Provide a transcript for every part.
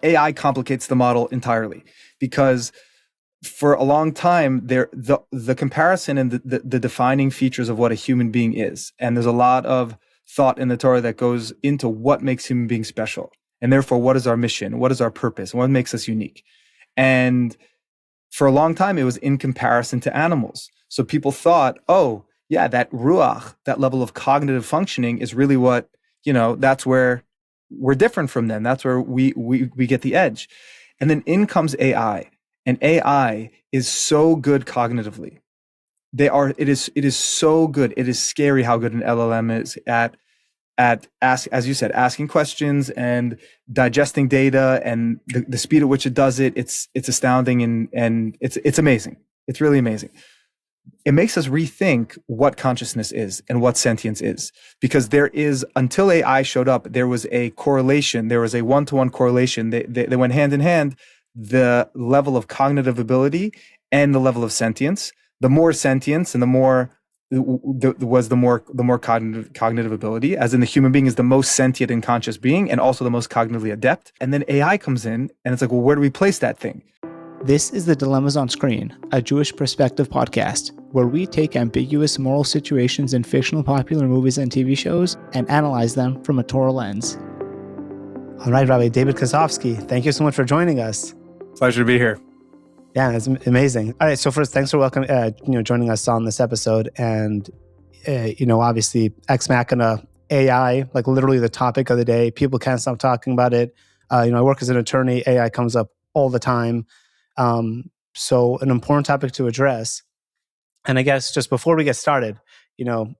AI complicates the model entirely, because for a long time, the comparison and the defining features of what a human being is, and there's a lot of thought in the Torah that goes into what makes human beings special, and therefore what is our mission, what is our purpose, what makes us unique. And for a long time, it was in comparison to animals. So people thought, oh, yeah, that ruach, that level of cognitive functioning is really what, that's where we're different from them. That's where we get the edge. And then in comes AI. And AI is so good cognitively. It is so good. It is scary how good an LLM is at as you said, asking questions and digesting data, and the speed at which it does it. It's astounding, and it's amazing. It's really amazing. It makes us rethink what consciousness is and what sentience is, because until AI showed up, there was a correlation. There was a one-to-one correlation. They went hand in hand. The level of cognitive ability and the level of sentience. The more sentience and the more cognitive ability, as in the human being is the most sentient and conscious being, and also the most cognitively adept. And then AI comes in, and it's like, well, where do we place that thing? This is The Dilemmas on Screen, a Jewish perspective podcast, where we take ambiguous moral situations in fictional popular movies and TV shows and analyze them from a Torah lens. All right, Rabbi David Kosofsky, thank you so much for joining us. Pleasure to be here. Yeah, it's amazing. All right, so first, thanks for joining us on this episode. And obviously, Ex Machina, AI, like literally the topic of the day. People can't stop talking about it. I work as an attorney. AI comes up all the time. So an important topic to address. And I guess just before we get started, can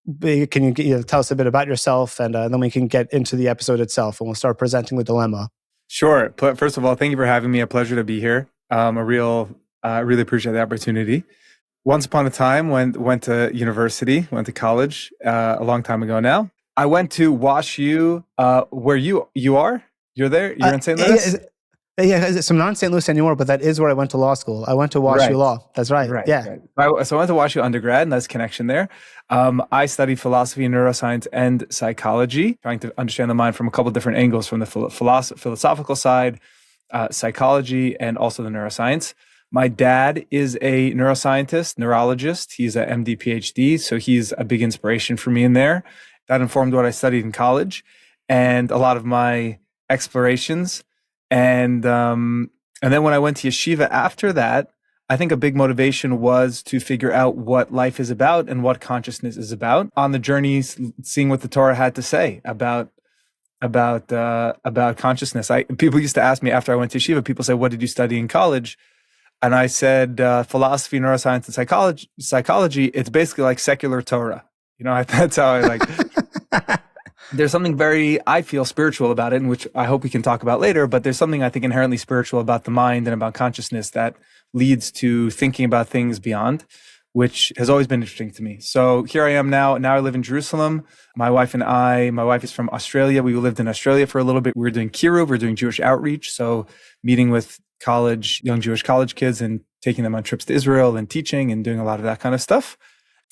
you tell us a bit about yourself, and then we can get into the episode itself, and we'll start presenting the dilemma. Sure. First of all, thank you for having me. A pleasure to be here. I really appreciate the opportunity. Once upon a time, went to university, went to college a long time ago now. I went to Wash U, where you are. You're there. You're in St. Louis. Yeah, so I'm not in St. Louis anymore, but that is where I went to law school. I went to Wash U Law. That's right. Yeah. Right. So I went to Wash U undergrad, and that's connection there. I studied philosophy, neuroscience, and psychology, trying to understand the mind from a couple different angles, from the philosophical side, psychology, and also the neuroscience. My dad is a neuroscientist, neurologist. He's a MD, PhD, so he's a big inspiration for me in there. That informed what I studied in college and a lot of my explorations. And then when I went to yeshiva after that, I think a big motivation was to figure out what life is about and what consciousness is about. On the journey, seeing what the Torah had to say about consciousness. People used to ask me after I went to yeshiva, people say, what did you study in college? And I said, philosophy, neuroscience, and psychology. It's basically like secular Torah. That's how I like. There's something very, I feel, spiritual about it, in which I hope we can talk about later, but there's something I think inherently spiritual about the mind and about consciousness that leads to thinking about things beyond, which has always been interesting to me. So here I am now. Now I live in Jerusalem. My wife is from Australia. We lived in Australia for a little bit. We were doing kiruv, we're doing Jewish outreach. So meeting with young Jewish college kids and taking them on trips to Israel and teaching and doing a lot of that kind of stuff.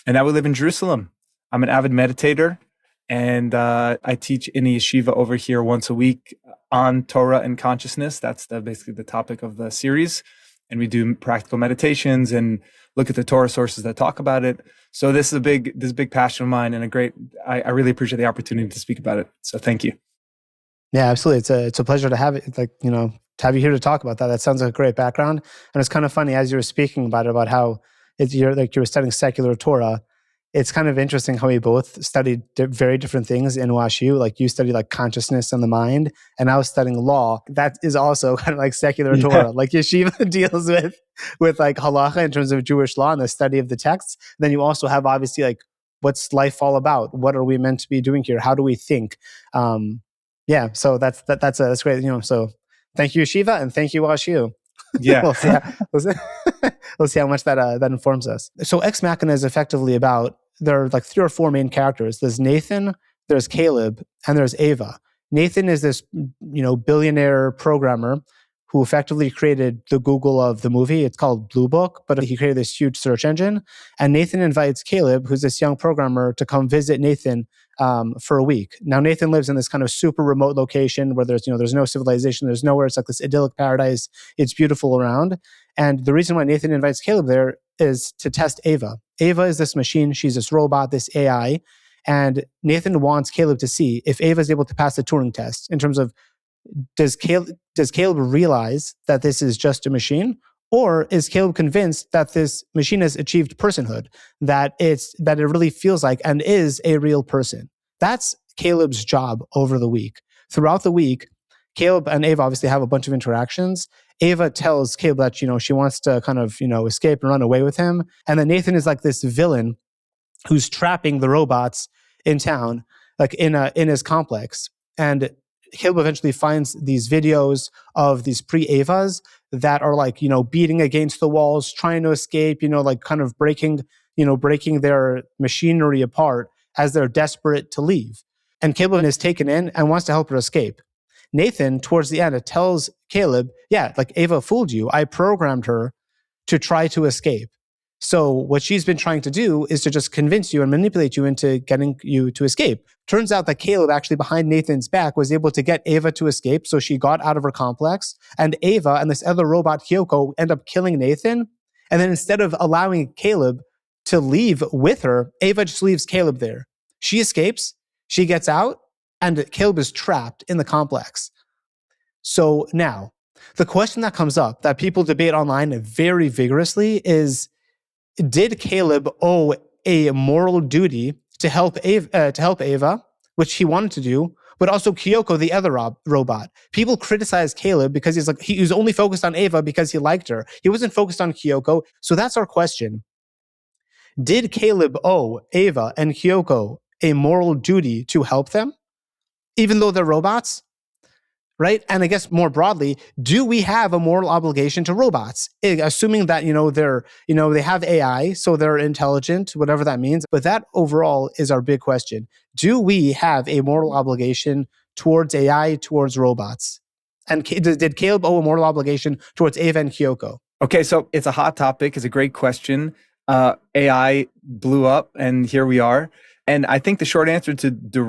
And now we live in Jerusalem. I'm an avid meditator. And I teach in a yeshiva over here once a week on Torah and consciousness. That's basically the topic of the series. And we do practical meditations and look at the Torah sources that talk about it. So this is a big passion of mine, and I really appreciate the opportunity to speak about it. So thank you. Yeah, absolutely. It's a pleasure to have it. To have you here to talk about that. That sounds like a great background. And it's kind of funny as you were speaking about how you were studying secular Torah. It's kind of interesting how we both studied very different things in WashU. Like you studied like consciousness and the mind, and I was studying law. That is also kind of like secular Torah. Like yeshiva deals with like halacha in terms of Jewish law and the study of the texts. Then you also have obviously like, what's life all about? What are we meant to be doing here? How do we think? So that's great. So thank you yeshiva, and thank you WashU. Yeah. we'll see how much that informs us. So Ex Machina is effectively about, there are like 3 or 4 main characters. There's Nathan, there's Caleb, and there's Ava. Nathan is this, billionaire programmer who effectively created the Google of the movie. It's called Blue Book, but he created this huge search engine. And Nathan invites Caleb, who's this young programmer, to come visit Nathan for a week. Now Nathan lives in this kind of super remote location where there's no civilization, there's nowhere. It's like this idyllic paradise. It's beautiful around. And the reason why Nathan invites Caleb there is to test Ava. Ava is this machine. She's this robot, this AI. And Nathan wants Caleb to see if Ava is able to pass the Turing test in terms of does Caleb realize that this is just a machine? Or is Caleb convinced that this machine has achieved personhood, that it really feels like and is a real person? That's Caleb's job over the week. Throughout the week, Caleb and Ava obviously have a bunch of interactions. Ava tells Caleb that, she wants to kind of, escape and run away with him. And then Nathan is like this villain who's trapping the robots in town, like in his complex. And Caleb eventually finds these videos of these pre-Avas that are like, beating against the walls, trying to escape, like kind of breaking their machinery apart as they're desperate to leave. And Caleb is taken in and wants to help her escape. Nathan, towards the end, tells Caleb, yeah, like Ava fooled you. I programmed her to try to escape. So what she's been trying to do is to just convince you and manipulate you into getting you to escape. Turns out that Caleb actually behind Nathan's back was able to get Ava to escape. So she got out of her complex, and Ava and this other robot, Kyoko, end up killing Nathan. And then instead of allowing Caleb to leave with her, Ava just leaves Caleb there. She escapes, she gets out, and Caleb is trapped in the complex. So now, the question that comes up that people debate online very vigorously is, did Caleb owe a moral duty to help Ava, which he wanted to do, but also Kyoko, the other robot? People criticize Caleb because he was only focused on Ava because he liked her. He wasn't focused on Kyoko. So that's our question. Did Caleb owe Ava and Kyoko a moral duty to help them, even though they're robots? Right? And I guess more broadly, do we have a moral obligation to robots? Assuming that, they have AI, so they're intelligent, whatever that means. But that overall is our big question. Do we have a moral obligation towards AI, towards robots? And did Caleb owe a moral obligation towards Ava and Kyoko? Okay, so it's a hot topic. It's a great question. AI blew up, and here we are. And I think the short answer to do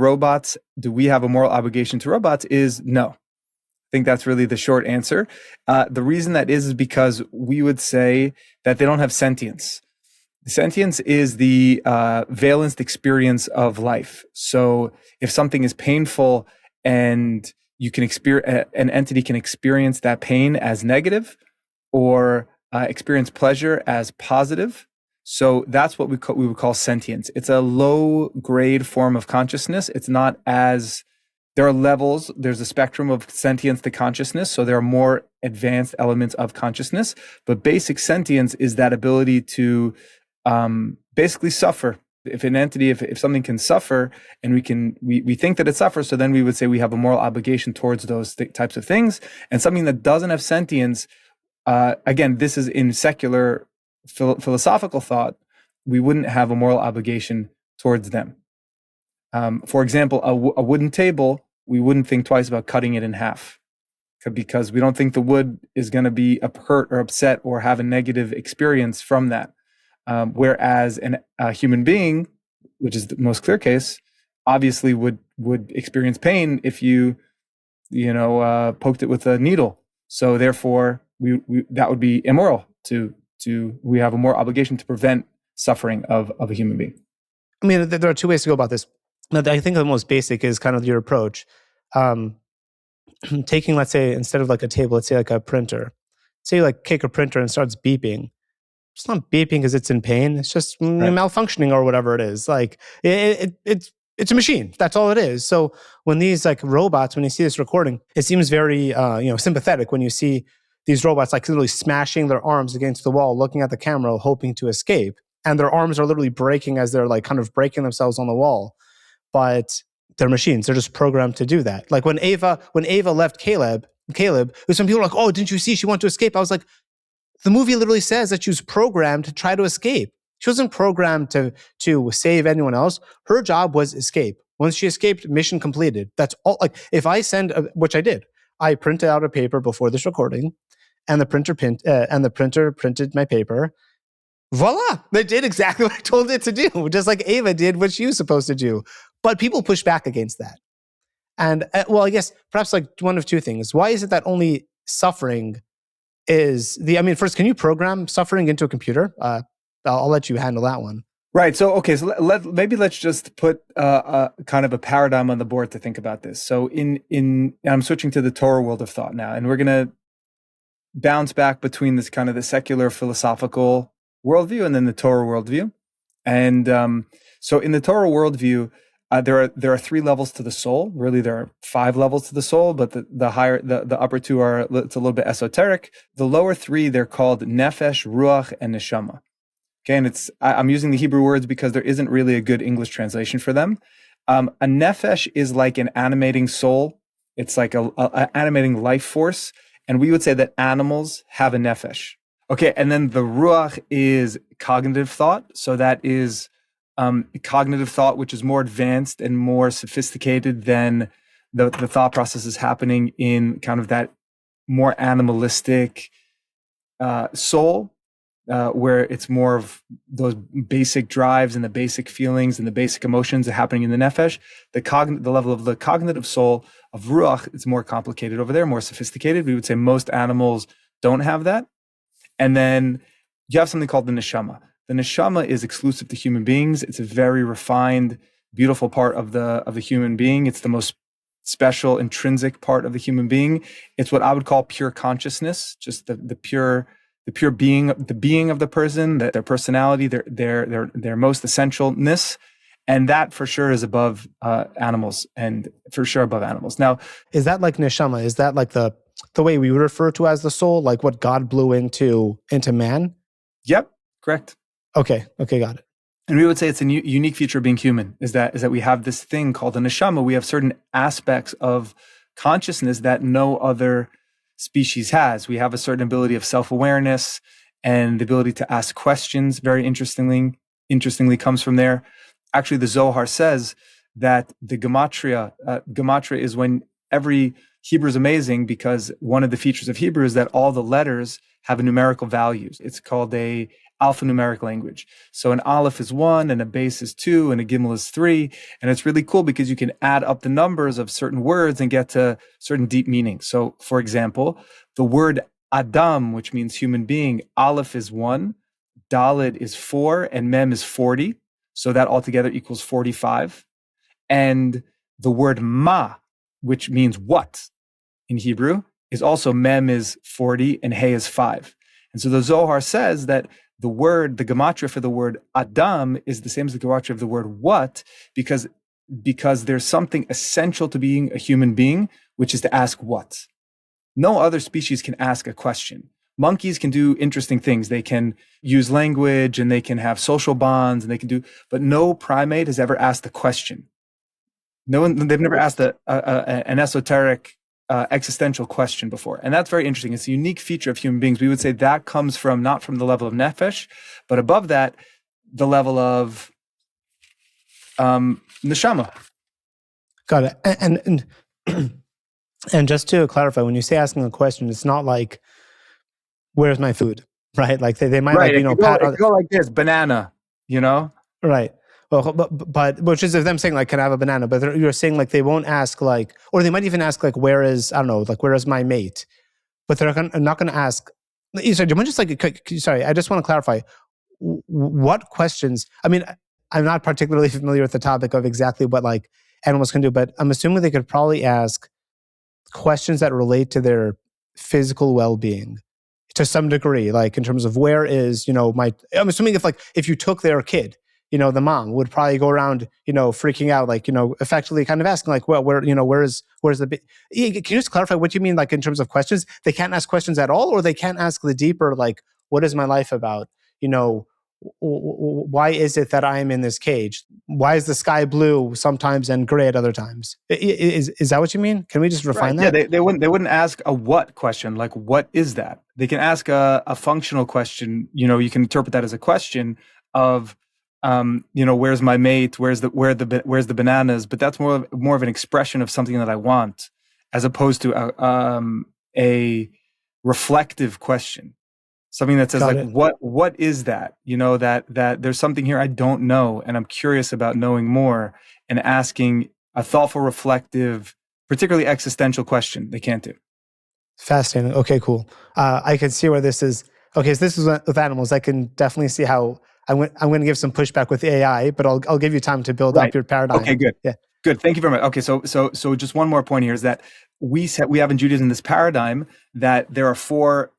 we have a moral obligation to robots is no. I think that's really the short answer. The reason that is because we would say that they don't have sentience. Sentience is the valenced experience of life. So if something is painful and an entity can experience that pain as negative or experience pleasure as positive. So that's what we would call sentience. It's a low grade form of consciousness. It's not as there are levels. There's a spectrum of sentience to consciousness. So there are more advanced elements of consciousness, but basic sentience is that ability to basically suffer. If something can suffer and we think that it suffers, so then we would say we have a moral obligation towards those types of things. And something that doesn't have sentience, again, this is in secular philosophical thought, we wouldn't have a moral obligation towards them. For example, a wooden table, we wouldn't think twice about cutting it in half because we don't think the wood is going to be hurt or upset or have a negative experience from that. Whereas a human being, which is the most clear case, obviously would experience pain if you poked it with a needle. So therefore, that would be immoral. We have a moral obligation to prevent suffering of a human being. I mean, there are two ways to go about this. I think the most basic is kind of your approach. Taking, let's say, instead of like a table, let's say like a printer. Say you like kick a printer and it starts beeping. It's not beeping because it's in pain. It's just malfunctioning or whatever it is. Like it's a machine. That's all it is. So when these like robots, when you see this recording, it seems very sympathetic when you see these robots like literally smashing their arms against the wall, looking at the camera, hoping to escape. And their arms are literally breaking as they're like kind of breaking themselves on the wall. But they're machines. They're just programmed to do that. Like when Ava left Caleb, some people were like, oh, didn't you see she wanted to escape? I was like, the movie literally says that she was programmed to try to escape. She wasn't programmed to save anyone else. Her job was escape. Once she escaped, mission completed. That's all. Like if I which I did, I printed out a paper before this recording, and the printer printed my paper. Voila! They did exactly what I told it to do, just like Ava did what she was supposed to do. But people push back against that. And well, I guess perhaps like one of two things. Why is it that only suffering is first, can you program suffering into a computer? I'll let you handle that one. Right. So, okay. So maybe let's just put kind of a paradigm on the board to think about this. So I'm switching to the Torah world of thought now, and we're going to bounce back between this kind of the secular philosophical worldview and then the Torah worldview. And so in the Torah worldview, there are 3 levels to the soul. Really, there are 5 levels to the soul, but the upper 2 are, it's a little bit esoteric. The lower 3, they're called nefesh, ruach, and neshama. Okay, and I'm using the Hebrew words because there isn't really a good English translation for them. A nefesh is like an animating soul. It's like a animating life force. And we would say that animals have a nefesh. Okay, and then the ruach is cognitive thought. So that is cognitive thought, which is more advanced and more sophisticated than the thought processes happening in kind of that more animalistic soul, where it's more of those basic drives and the basic feelings and the basic emotions happening in the nefesh. The level of the cognitive soul of ruach is more complicated over there, more sophisticated. We would say most animals don't have that. And then you have something called the neshama. The neshama is exclusive to human beings. It's a very refined, beautiful part of the human being. It's the most special, intrinsic part of the human being. It's what I would call pure consciousness, just the pure being, the being of the person, their personality, their most essentialness. And that for sure is above animals, and for sure above animals. Now, is that like neshama? Is that like the way we refer to as the soul, like what God blew into man? Yep, correct. Okay, got it. And we would say it's a unique feature of being human, is that we have this thing called a neshama. We have certain aspects of consciousness that no other species has. We have a certain ability of self-awareness and the ability to ask questions. Very interestingly comes from there. Actually, the Zohar says that the gematria is when Hebrew is amazing because one of the features of Hebrew is that all the letters have a numerical values. It's called a alphanumeric language. So an aleph is 1 and a base is 2 and a gimel is 3. And it's really cool because you can add up the numbers of certain words and get to certain deep meanings. So for example, the word Adam, which means human being, aleph is 1, dalid is 4, and mem is 40. So that altogether equals 45. And the word ma, which means what in Hebrew, is also mem is 40 and hey is 5. And so the Zohar says that the gematria for the word Adam is the same as the gematria of the word what, because there's something essential to being a human being, which is to ask what. No other species can ask a question. Monkeys can do interesting things. They can use language and they can have social bonds and but no primate has ever asked a question. They've never asked an esoteric existential question before. And that's very interesting. It's a unique feature of human beings. We would say that comes from, not from the level of nefesh, but above that, the level of neshama. Got it. And just to clarify, when you say asking a question, it's not like, where's my food? Right? Like they might right. go like this, banana, Right. Well, but which is them saying like, can I have a banana? But you're saying like they won't ask like, or they might even ask like, where is my mate? But they're not going to ask. Sorry, do you mind just like, sorry, I just want to clarify what questions. I mean, I'm not particularly familiar with the topic of exactly what like animals can do, but I'm assuming they could probably ask questions that relate to their physical well-being to some degree, like in terms of where is, I'm assuming if you took their kid, the mom would probably go around, freaking out, like, effectively kind of asking like, well, where's the, can you just clarify what you mean? Like in terms of questions, they can't ask questions at all, or they can't ask the deeper, like, what is my life about? Why is it that I am in this cage? Why is the sky blue sometimes and gray at other times? Is that what you mean? Can we just refine that? Yeah, they wouldn't ask a what question, like what is that? They can ask a functional question. You can interpret that as a question of, where's my mate? Where's the bananas? But that's more of an expression of something that I want, as opposed to a reflective question. Something that says what is that? That there's something here I don't know, and I'm curious about knowing more. and asking a thoughtful, reflective, particularly existential question. They can't do. Fascinating. Okay, cool. I can see where this is. Okay, so this is with animals. I can definitely see how I'm going to give some pushback with AI, but I'll give you time to build up your paradigm. Okay, good. Yeah. Good. Thank you very much. Okay, so just one more point here is that we have in Judaism this paradigm that there are four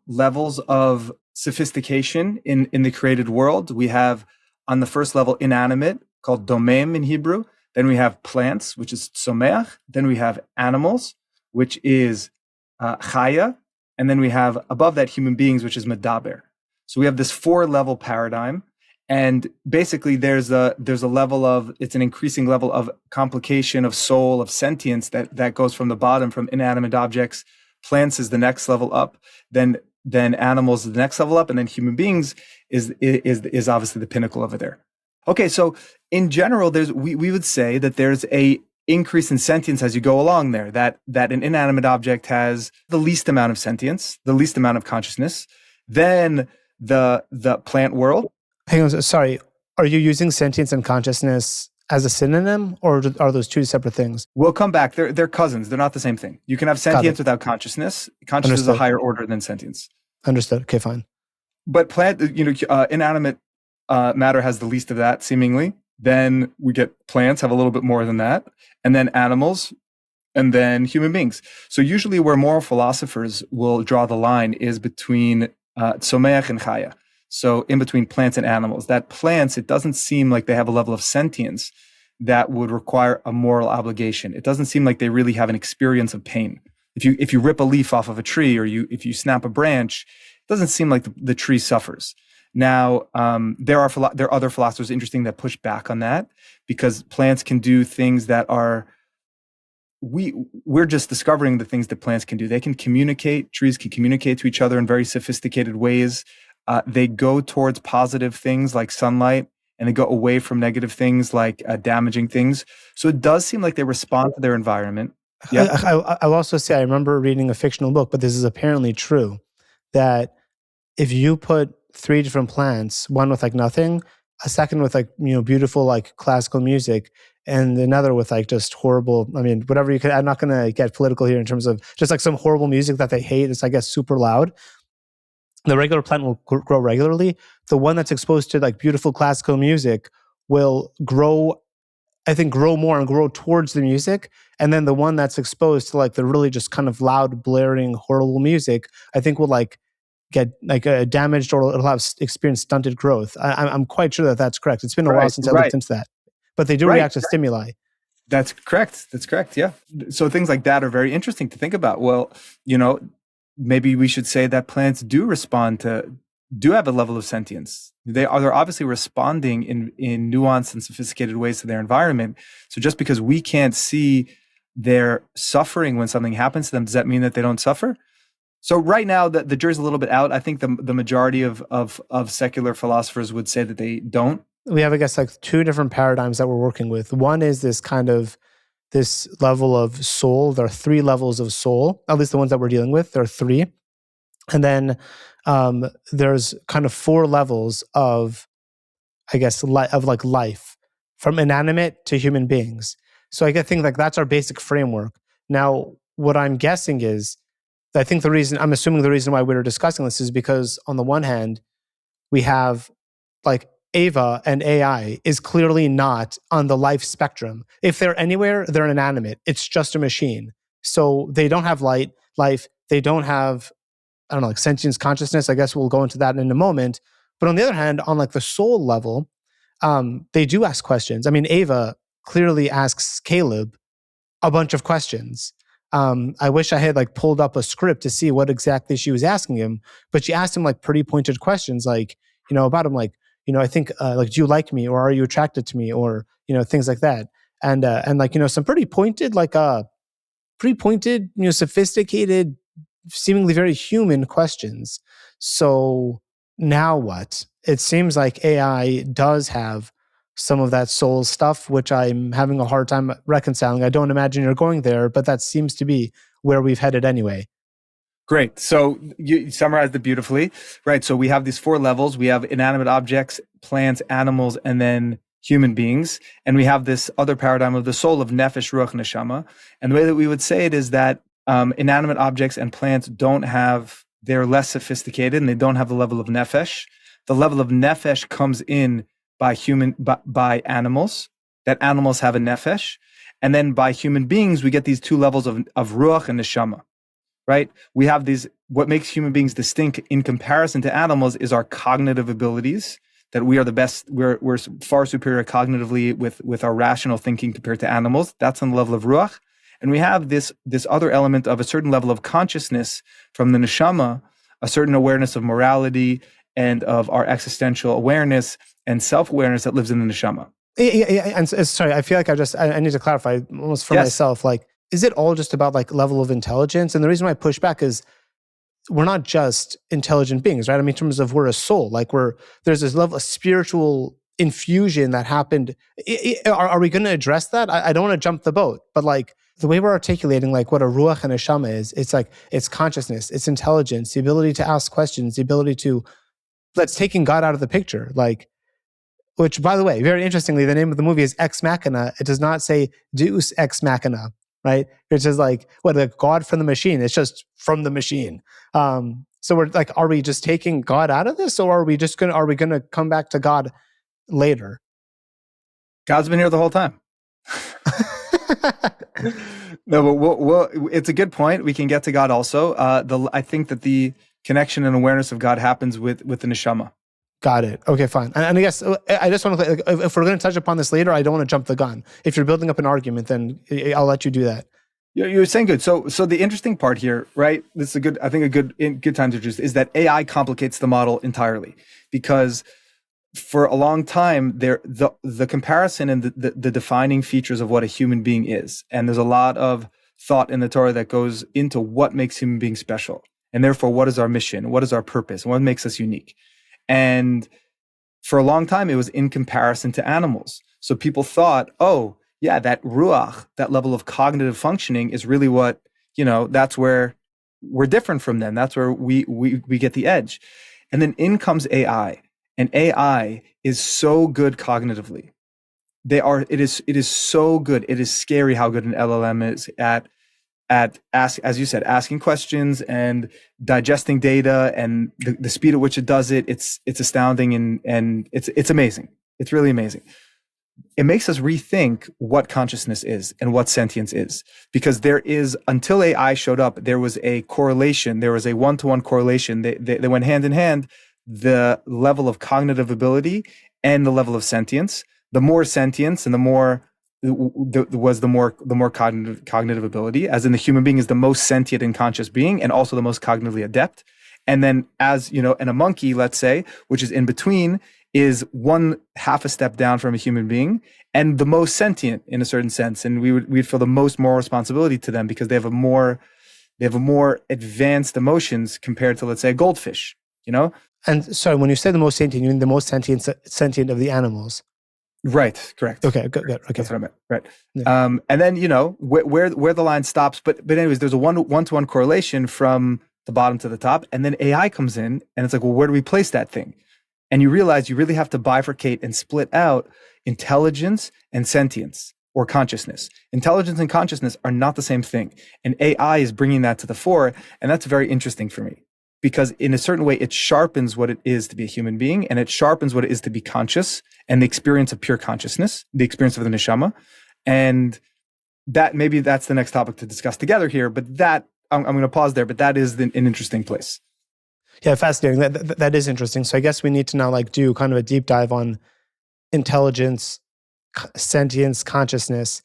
levels of sophistication in the created world. We have on the first level inanimate, called domem in Hebrew. Then we have plants, which is tzomeach. Then we have animals, which is chaya. And then we have above that human beings, which is medaber. So we have this four-level paradigm. And basically, there's a level of, it's an increasing level of complication of soul, of sentience that goes from the bottom, from inanimate objects. Plants is the next level up. Then animals is the next level up, and then human beings is obviously the pinnacle over there. Okay, so in general, we would say that there's a increase in sentience as you go along there. That an inanimate object has the least amount of sentience, the least amount of consciousness. Then the plant world. Hang on, sorry. Are you using sentience and consciousness as a synonym, or are those two separate things? We'll come back. They're cousins. They're not the same thing. You can have sentience without consciousness. Consciousness is a higher order than sentience. Understood. Okay, fine. But inanimate matter has the least of that, seemingly. Then we get plants have a little bit more than that, and then animals, and then human beings. So usually where moral philosophers will draw the line is between tzomeach and chaya. So in between plants and animals. That plants, it doesn't seem like they have a level of sentience that would require a moral obligation. It doesn't seem like they really have an experience of pain. If you rip a leaf off of a tree, or if you snap a branch, it doesn't seem like the tree suffers. Now, there are other philosophers, interesting, that push back on that, because plants can do things that are, we're just discovering the things that plants can do. They can communicate. Trees can communicate to each other in very sophisticated ways. They go towards positive things like sunlight, and they go away from negative things like damaging things. So it does seem like they respond to their environment. Yeah. I'll also say, I remember reading a fictional book, but this is apparently true, that if you put three different plants, one with like nothing, a second with like, beautiful like classical music, and another with like just horrible, whatever you could, I'm not going to get political here in terms of just like some horrible music that they hate. It's, I guess, super loud. The regular plant will grow regularly. The one that's exposed to like beautiful classical music will grow more and grow towards the music. And then the one that's exposed to like the really just kind of loud, blaring, horrible music, I think will like get like damaged, or it'll have experienced stunted growth. I'm quite sure that that's correct. It's been a while since I looked into that. But they do react to stimuli. That's correct. Yeah. So things like that are very interesting to think about. Well, maybe we should say that plants do have a level of sentience. They're obviously responding in nuanced and sophisticated ways to their environment. So just because we can't see their suffering when something happens to them, does that mean that they don't suffer? So right now, the jury's a little bit out. I think the majority of secular philosophers would say that they don't. We have, I guess, like two different paradigms that we're working with. One is this level of soul. There are three levels of soul, at least the ones that we're dealing with. There are three. And then there's kind of four levels of, I guess, of like life, from inanimate to human beings. So I think like that's our basic framework. Now, what I'm guessing is, I'm assuming the reason why we're discussing this is because on the one hand, we have like Ava and AI is clearly not on the life spectrum. If they're anywhere, they're inanimate. It's just a machine. So they don't have life. They don't have, like sentience, consciousness. I guess we'll go into that in a moment. But on the other hand, on like the soul level, they do ask questions. Ava clearly asks Caleb a bunch of questions. I wish I had like pulled up a script to see what exactly she was asking him, but she asked him like pretty pointed questions, like, about him, like, I think, like, do you like me, or are you attracted to me, or, things like that. And like, some pretty pointed, sophisticated, seemingly very human questions. So now what? It seems like AI does have some of that soul stuff, which I'm having a hard time reconciling. I don't imagine you're going there, but that seems to be where we've headed anyway. Great. So you summarized it beautifully, right? So we have these four levels. We have inanimate objects, plants, animals, and then human beings, and we have this other paradigm of the soul of nefesh, ruach, neshama. And the way that we would say it is that inanimate objects and plants they're less sophisticated and they don't have the level of nefesh. The level of nefesh comes in by animals, that animals have a nefesh. And then by human beings, we get these two levels of ruach and neshama, right? We have what makes human beings distinct in comparison to animals is our cognitive abilities, that we are the best, we're far superior cognitively with our rational thinking compared to animals. That's on the level of ruach. And we have this other element of a certain level of consciousness from the neshama, a certain awareness of morality and of our existential awareness and self-awareness that lives in the neshama. Yeah. And sorry, I feel like I need to clarify almost for myself, like, is it all just about like level of intelligence? And the reason why I push back is we're not just intelligent beings, right? I mean, in terms of we're a soul, like there's this level of spiritual infusion that happened. Are we going to address that? I don't want to jump the boat, but like the way we're articulating like what a ruach and a neshama is, it's like, it's consciousness, it's intelligence, the ability to ask questions, the ability to, that's taking God out of the picture. Like, which by the way, very interestingly, the name of the movie is Ex Machina. It does not say Deus Ex Machina, right? Which is like, like God from the machine. It's just from the machine. So we're like, are we just taking God out of this, or are we going to come back to God later? God's been here the whole time. No, but it's a good point. We can get to God also. I think that the connection and awareness of God happens with the neshama. Got it. Okay, fine. And I guess I just want to, if we're going to touch upon this later, I don't want to jump the gun. If you're building up an argument, then I'll let you do that. You're saying good. So the interesting part here, right? This is a good time to introduce is that AI complicates the model entirely, because for a long time the comparison and the defining features of what a human being is, and there's a lot of thought in the Torah that goes into what makes human beings special, and therefore what is our mission, what is our purpose, and what makes us unique. And for a long time, it was in comparison to animals. So people thought, oh, yeah, that ruach, that level of cognitive functioning is really what, that's where we're different from them. That's where we get the edge. And then in comes AI. And AI is so good cognitively. It is so good. It is scary how good an LLM is at as you said, asking questions and digesting data, and the speed at which it does it. It's astounding and it's amazing. It's really amazing. It makes us rethink what consciousness is and what sentience is, because until AI showed up, there was a correlation. There was a one-to-one correlation. They went hand in hand. The level of cognitive ability and the level of sentience. The more sentience and the more cognitive ability, as in the human being is the most sentient and conscious being, and also the most cognitively adept. And then, and a monkey, let's say, which is in between, is half a step down from a human being, and the most sentient in a certain sense. And we'd feel the most moral responsibility to them because they have a more advanced emotions compared to, let's say, a goldfish. And sorry, when you say the most sentient, you mean the most sentient of the animals? Right. Correct. Okay. Good. Okay. That's what I meant. Right. Yeah. And then where the line stops, but anyways, there's a one-to-one correlation from the bottom to the top, and then AI comes in, and it's like, well, where do we place that thing? And you realize you really have to bifurcate and split out intelligence and sentience or consciousness. Intelligence and consciousness are not the same thing, and AI is bringing that to the fore, and that's very interesting for me. Because in a certain way, it sharpens what it is to be a human being, and it sharpens what it is to be conscious, and the experience of pure consciousness, the experience of the neshama. And maybe that's the next topic to discuss together here, but that, I'm going to pause there, but that is an interesting place. Yeah, fascinating. That is interesting. So I guess we need to now do kind of a deep dive on intelligence, sentience, consciousness,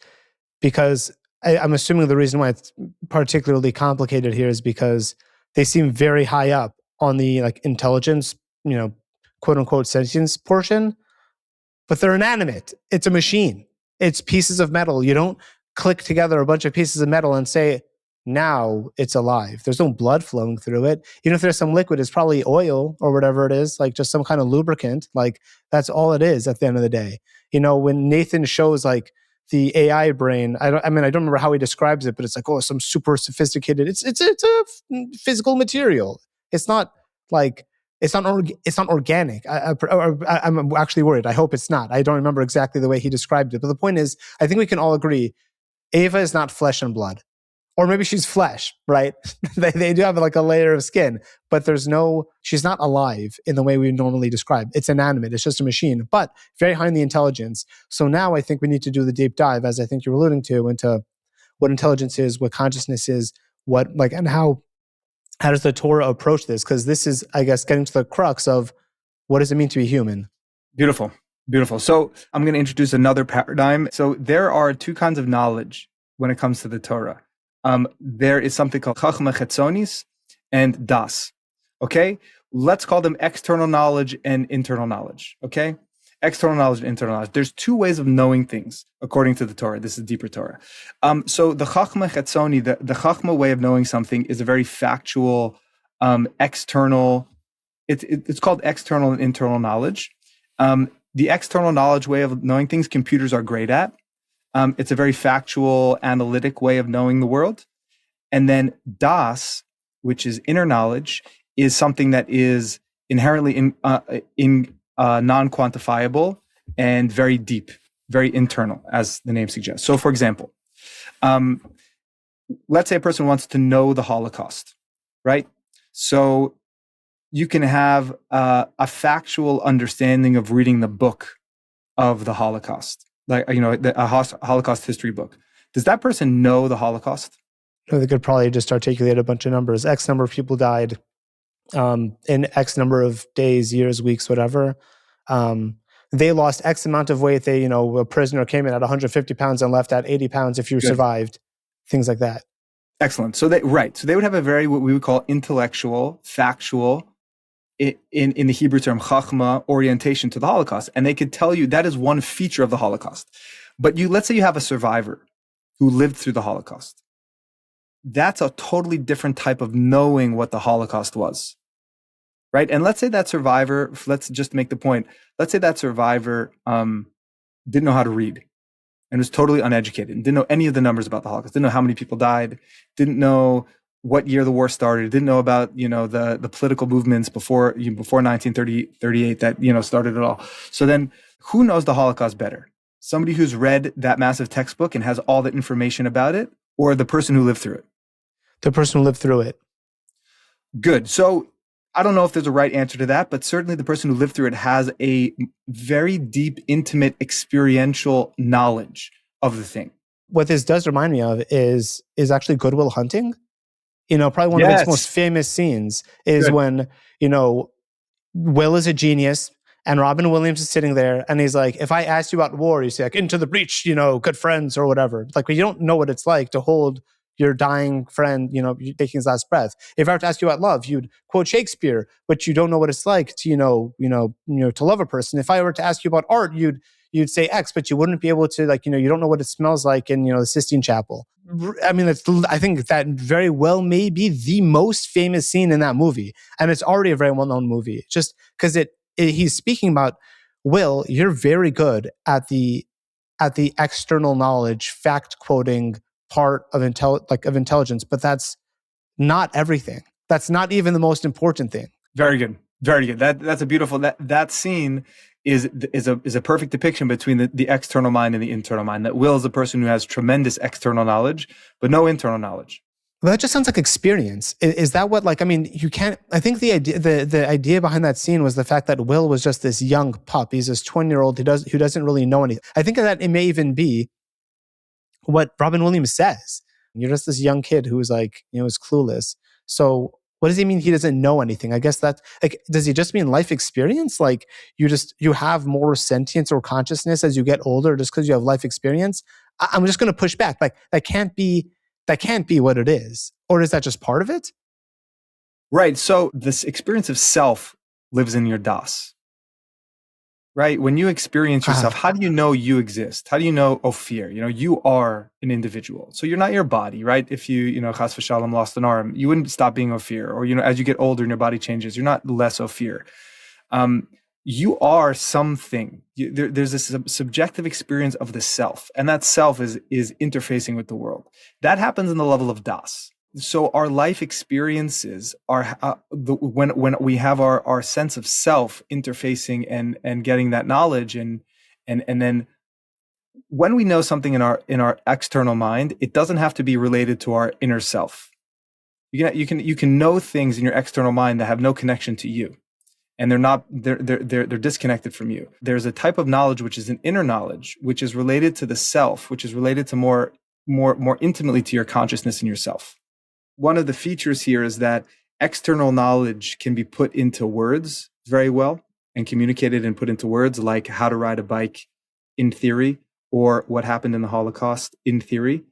because I'm assuming the reason why it's particularly complicated here is because they seem very high up on the intelligence, quote unquote sentience portion, but they're inanimate. It's a machine. It's pieces of metal. You don't click together a bunch of pieces of metal and say, now it's alive. There's no blood flowing through it. Even if there's some liquid, it's probably oil or whatever it is, just some kind of lubricant. That's all it is at the end of the day. When Nathan shows the AI brain, I don't remember how he describes it, but it's some super sophisticated, it's a physical material. It's not it's not organic. I'm actually worried. I hope it's not. I don't remember exactly the way he described it. But the point is, I think we can all agree, Ava is not flesh and blood. Or maybe she's flesh, right? they do have like a layer of skin, but she's not alive in the way we normally describe. It's inanimate. It's just a machine, but very high in the intelligence. So now I think we need to do the deep dive, as I think you're alluding to, into what intelligence is, what consciousness is, and how does the Torah approach this? Because this is, I guess, getting to the crux of what does it mean to be human? Beautiful. Beautiful. So I'm going to introduce another paradigm. So there are two kinds of knowledge when it comes to the Torah. There is something called Chachma Chetzonis and Das. Okay? Let's call them external knowledge and internal knowledge. Okay? External knowledge and internal knowledge. There's two ways of knowing things according to the Torah. This is deeper Torah. So the Chachma Chetzoni, the Chachma way of knowing something is a very factual, external. It's called external and internal knowledge. The external knowledge way of knowing things, computers are great at. It's a very factual, analytic way of knowing the world. And then Das, which is inner knowledge, is something that is inherently non-quantifiable and very deep, very internal, as the name suggests. So, for example, let's say a person wants to know the Holocaust, right? So you can have a factual understanding of reading the book of the Holocaust, like, a Holocaust history book. Does that person know the Holocaust? They could probably just articulate a bunch of numbers. X number of people died in X number of days, years, weeks, whatever. They lost X amount of weight. A prisoner came in at 150 pounds and left at 80 pounds if you survived. Things like that. Excellent. So they would have a very, what we would call intellectual, factual, in the Hebrew term, chachma, orientation to the Holocaust. And they could tell you that is one feature of the Holocaust. But let's say you have a survivor who lived through the Holocaust. That's a totally different type of knowing what the Holocaust was, right? And let's say that survivor, let's just make the point, let's say that survivor didn't know how to read and was totally uneducated and didn't know any of the numbers about the Holocaust, didn't know how many people died, didn't know what year the war started, didn't know about, the political movements before 1938 that, started it all. So then who knows the Holocaust better? Somebody who's read that massive textbook and has all the information about it, or the person who lived through it? The person who lived through it. Good. So I don't know if there's a right answer to that, but certainly the person who lived through it has a very deep, intimate, experiential knowledge of the thing. What this does remind me of is actually Good Will Hunting. Probably one of its most famous scenes is when, Will is a genius and Robin Williams is sitting there and he's like, if I asked you about war, you say like, into the breach, good friends or whatever. Like, you don't know what it's like to hold your dying friend, taking his last breath. If I were to ask you about love, you'd quote Shakespeare, but you don't know what it's like to, to love a person. If I were to ask you about art, you'd say X, but you wouldn't be able to, you don't know what it smells like in, the Sistine Chapel. I mean, I think that very well may be the most famous scene in that movie. And it's already a very well-known movie. Just because he's speaking about, Will, you're very good at the external knowledge, fact quoting part of intelligence, but that's not everything. That's not even the most important thing. Very good. Very good. That's a beautiful, that scene is a perfect depiction between the external mind and the internal mind. That Will is a person who has tremendous external knowledge, but no internal knowledge. Well, that just sounds like experience. Is that what, you can't, I think the idea behind that scene was the fact that Will was just this young pup. He's this 20-year-old who doesn't really know anything. I think that it may even be what Robin Williams says. You're just this young kid who's is clueless. So what does he mean he doesn't know anything? I guess that, does he just mean life experience? You have more sentience or consciousness as you get older just because you have life experience? I'm just going to push back. That can't be what it is. Or is that just part of it? Right. So this experience of self lives in your das. Right? When you experience yourself, how do you know you exist? How do you know Ophir? You are an individual. So you're not your body, right? If you, chas v'shalom, lost an arm, you wouldn't stop being Ophir. Or, as you get older and your body changes, you're not less Ophir. You are something. There's this subjective experience of the self. And that self is interfacing with the world. That happens in the level of das. So our life experiences are when we have our sense of self interfacing and getting that knowledge, and then when we know something in our external mind, it doesn't have to be related to our inner self. You can know things in your external mind that have no connection to you, and they're disconnected from you. There's a type of knowledge which is an inner knowledge, which is related to the self, which is related to more intimately to your consciousness and yourself. One of the features here is that external knowledge can be put into words very well and communicated and put into words, like how to ride a bike in theory, or what happened in the Holocaust in theory.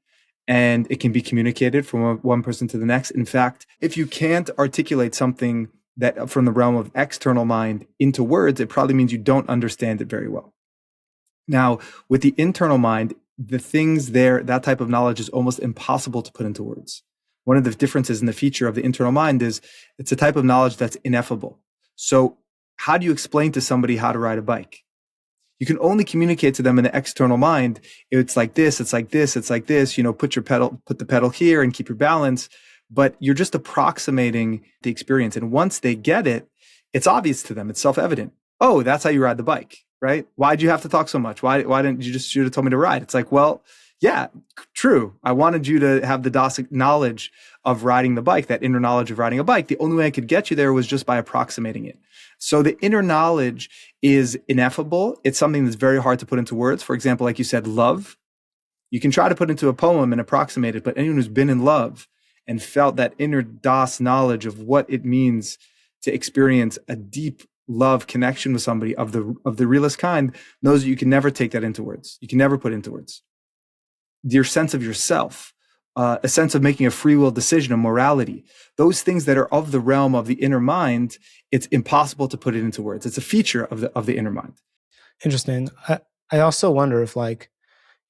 And it can be communicated from one person to the next. In fact, if you can't articulate something that from the realm of external mind into words, it probably means you don't understand it very well. Now, with the internal mind, the things there, that type of knowledge is almost impossible to put into words. One of the differences in the feature of the internal mind is it's a type of knowledge that's ineffable. So how do you explain to somebody how to ride a bike? You can only communicate to them in the external mind. It's like this, it's like this, it's like this, put the pedal here and keep your balance. But you're just approximating the experience. And once they get it, it's obvious to them. It's self-evident. Oh, that's how you ride the bike, right? Why'd you have to talk so much? Why didn't you should have told me to ride? It's like, well, yeah, true. I wanted you to have the Dasic knowledge of riding the bike, that inner knowledge of riding a bike. The only way I could get you there was just by approximating it. So the inner knowledge is ineffable. It's something that's very hard to put into words. For example, like you said, love. You can try to put into a poem and approximate it, but anyone who's been in love and felt that inner Das knowledge of what it means to experience a deep love connection with somebody of the realest kind knows that you can never take that into words. You can never put it into words. Your sense of yourself, a sense of making a free will decision, a morality, those things that are of the realm of the inner mind, it's impossible to put it into words. It's a feature of the inner mind. Interesting. I also wonder if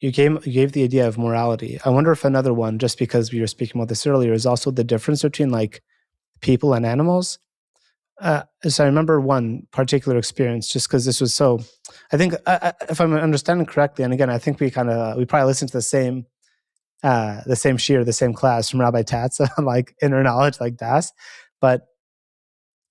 you gave the idea of morality. I wonder if another one, just because we were speaking about this earlier, is also the difference between people and animals. So I remember one particular experience, just because this was so. I think if I'm understanding correctly, and again, I think we probably listened to the same shiur, the same class from Rabbi Tatz on inner knowledge, like Das. But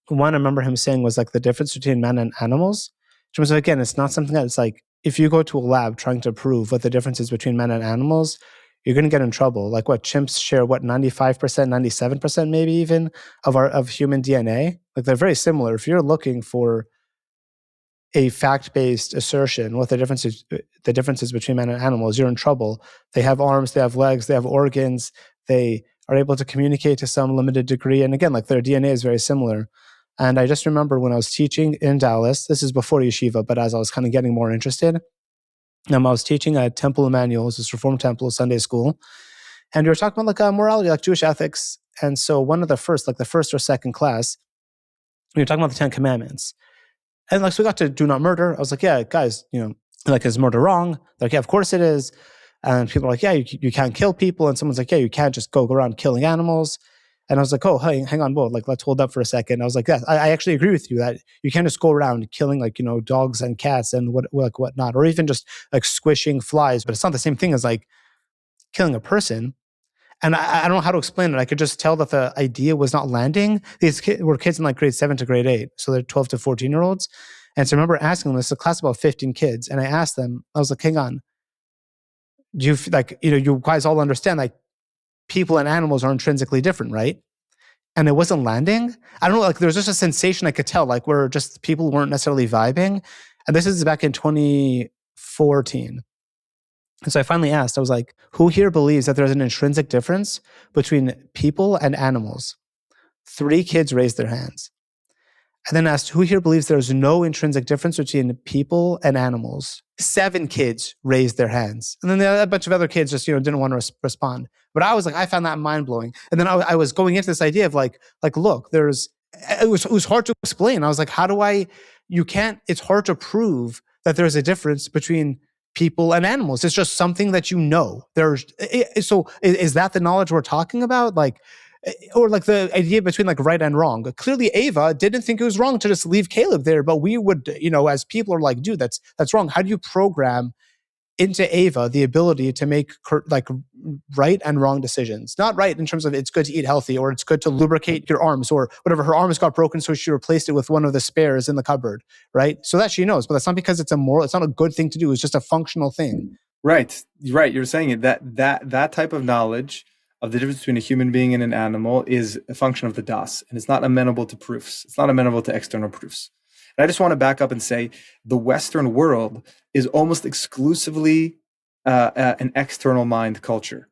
one I remember him saying was the difference between men and animals. In terms of, again, it's not something that's if you go to a lab trying to prove what the difference is between men and animals, you're going to get in trouble. Chimps share 95%, 97% maybe even of human DNA. They're very similar. If you're looking for a fact-based assertion, what the differences between men and animals, you're in trouble. They have arms, they have legs, they have organs, they are able to communicate to some limited degree. And again, their DNA is very similar. And I just remember when I was teaching in Dallas, this is before yeshiva, but as I was kind of getting more interested, I was teaching at Temple Emmanuel, this Reform Temple Sunday school, and we were talking about morality, Jewish ethics. And so one of the first, the first or second class, we were talking about the 10 Commandments. And so we got to do not murder. I was like, yeah, guys, is murder wrong? They're like, yeah, of course it is. And people are like, yeah, you can't kill people. And someone's like, yeah, you can't just go around killing animals. And I was like, oh, hang on, whoa, let's hold up for a second. I was like, yeah, I actually agree with you that you can't just go around killing dogs and cats and whatnot, or even just squishing flies. But it's not the same thing as killing a person. And I don't know how to explain it. I could just tell that the idea was not landing. These were kids in grade 7 to grade 8. So they're 12 to 14-year-olds. And so I remember asking them, this is a class of about 15 kids. And I asked them, I was like, hang on. Do you, you guys all understand, people and animals are intrinsically different, right? And it wasn't landing. I don't know, there was just a sensation I could tell, where just people weren't necessarily vibing. And this is back in 2014. And so I finally asked, I was like, who here believes that there's an intrinsic difference between people and animals? 3 kids raised their hands. I then asked, who here believes there's no intrinsic difference between people and animals? 7 kids raised their hands. And then a bunch of other kids just, didn't want to respond. But I was I found that mind-blowing. And then I was going into this idea of look, it was hard to explain. I was like, it's hard to prove that there's a difference between people and animals. It's just something that so is that the knowledge we're talking about? Or the idea between right and wrong. Clearly Ava didn't think it was wrong to just leave Caleb there, but we would, as people are dude, that's wrong. How do you program into Ava the ability to make like right and wrong decisions. Not right in terms of it's good to eat healthy or it's good to lubricate your arms or whatever. Her arms got broken, so she replaced it with one of the spares in the cupboard, right? So that she knows, but that's not because it's it's not a good thing to do. It's just a functional thing. Right. You're saying it. That type of knowledge of the difference between a human being and an animal is a function of the das, and it's not amenable to proofs. It's not amenable to external proofs. And I just want to back up and say the Western world is almost exclusively an external mind culture.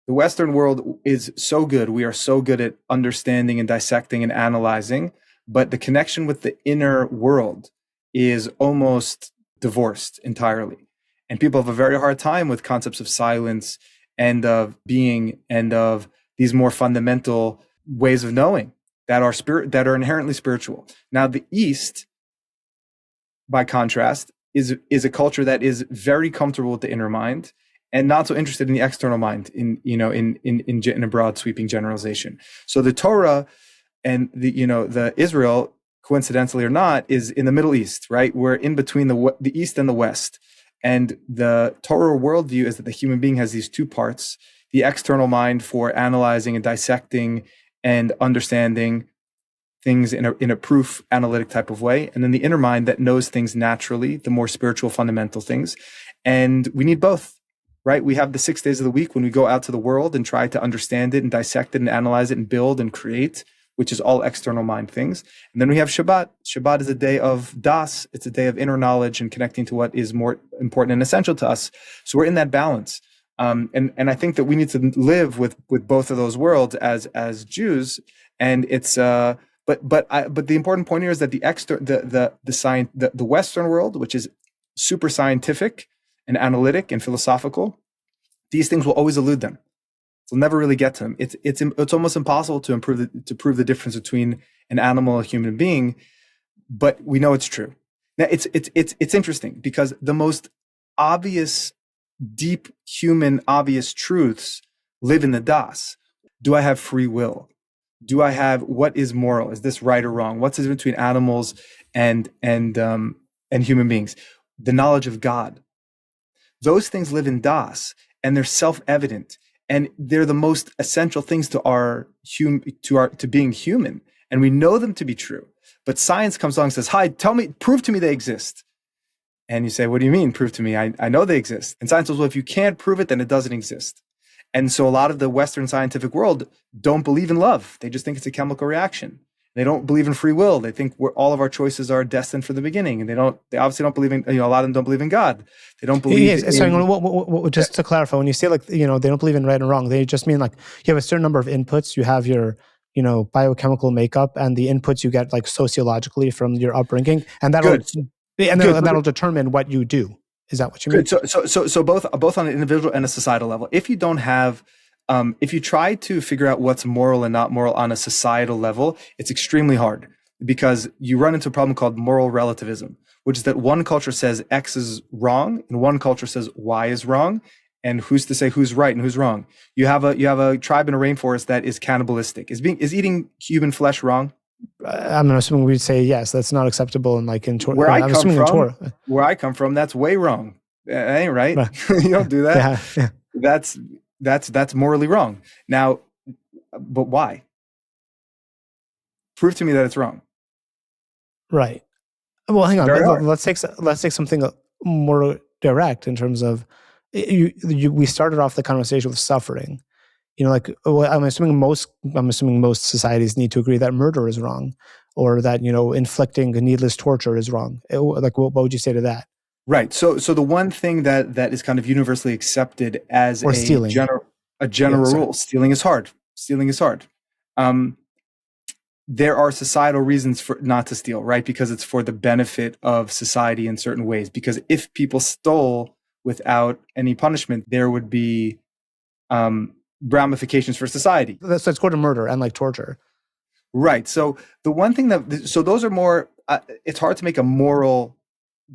The Western world is so good. We are so good at understanding and dissecting and analyzing, but the connection with the inner world is almost divorced entirely. And people have a very hard time with concepts of silence and of being and of these more fundamental ways of knowing that are inherently spiritual. Now, the East, by contrast, is a culture that is very comfortable with the inner mind and not so interested in the external mind in a broad sweeping generalization. So the Torah and the Israel, coincidentally or not, is in the Middle East, right? We're in between the East and the West. And the Torah worldview is that the human being has these two parts: the external mind for analyzing and dissecting and understanding things in a proof analytic type of way, and then the inner mind that knows things naturally, the more spiritual fundamental things. And we need both, right? We have the 6 days of the week when we go out to the world and try to understand it and dissect it and analyze it and build and create, which is all external mind things. And then we have Shabbat. Shabbat is a day of das. It's a day of inner knowledge and connecting to what is more important and essential to us. So we're in that balance. And I think that we need to live with both of those worlds as Jews. And it's but the important point here is that the Western world, which is super scientific and analytic and philosophical, these things will always elude them. They'll never really get to them. It's almost impossible to prove the difference between an animal and a human being, but we know it's true. Now it's interesting because the most obvious, deep human obvious truths live in the das. Do I have free will? Do I have, what is moral? Is this right or wrong? What's the difference between animals and human beings? The knowledge of God. Those things live in das, and they're self-evident, and they're the most essential things to being human, and we know them to be true. But science comes along and says, "Hi, prove to me they exist." And you say, "What do you mean, prove to me? I know they exist." And science says, "Well, if you can't prove it, then it doesn't exist." And so a lot of the Western scientific world don't believe in love. They just think it's a chemical reaction. They don't believe in free will. They think all of our choices are destined from the beginning. And they obviously don't believe in, a lot of them don't believe in God. They don't believe just to clarify, when you say they don't believe in right and wrong, they just mean like you have a certain number of inputs. You have your, biochemical makeup and the inputs you get like sociologically from your upbringing. And that'll determine what you do. Is that what you mean? So both on an individual and a societal level. If you don't have, if you try to figure out what's moral and not moral on a societal level, it's extremely hard because you run into a problem called moral relativism, which is that one culture says X is wrong and one culture says Y is wrong, and who's to say who's right and who's wrong? You have a tribe in a rainforest that is cannibalistic. Is eating human flesh wrong? I'm assuming we'd say yes. That's not acceptable in Torah. Where I come from, that's way wrong. That ain't right. You don't do that. Yeah. That's morally wrong. Now, but why? Prove to me that it's wrong. Right. Well, hang on. Let's take something more direct in terms of we started off the conversation with suffering. I'm assuming most societies need to agree that murder is wrong, or that inflicting needless torture is wrong. Like, what would you say to that? Right. So the one thing that is kind of universally accepted as a general rule: stealing is hard. Stealing is hard. There are societal reasons for not to steal, right? Because it's for the benefit of society in certain ways. Because if people stole without any punishment, there would be ramifications for society. So it's called murder and like torture. Right. So the one thing so those are more, it's hard to make a moral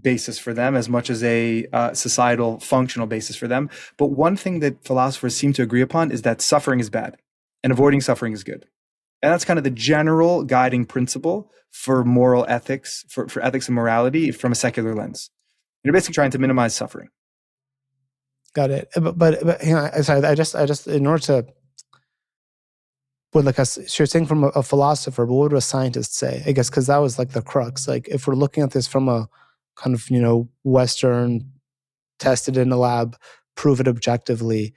basis for them as much as a societal functional basis for them. But one thing that philosophers seem to agree upon is that suffering is bad and avoiding suffering is good. And that's kind of the general guiding principle for moral ethics, for ethics and morality from a secular lens. You're basically trying to minimize suffering. Got it. But you know, sorry, I just in order to, but like so you're saying from a philosopher, but what would a scientist say? I guess because that was like the crux. Like if we're looking at this from a kind of, you know, Western, tested in a lab, prove it objectively.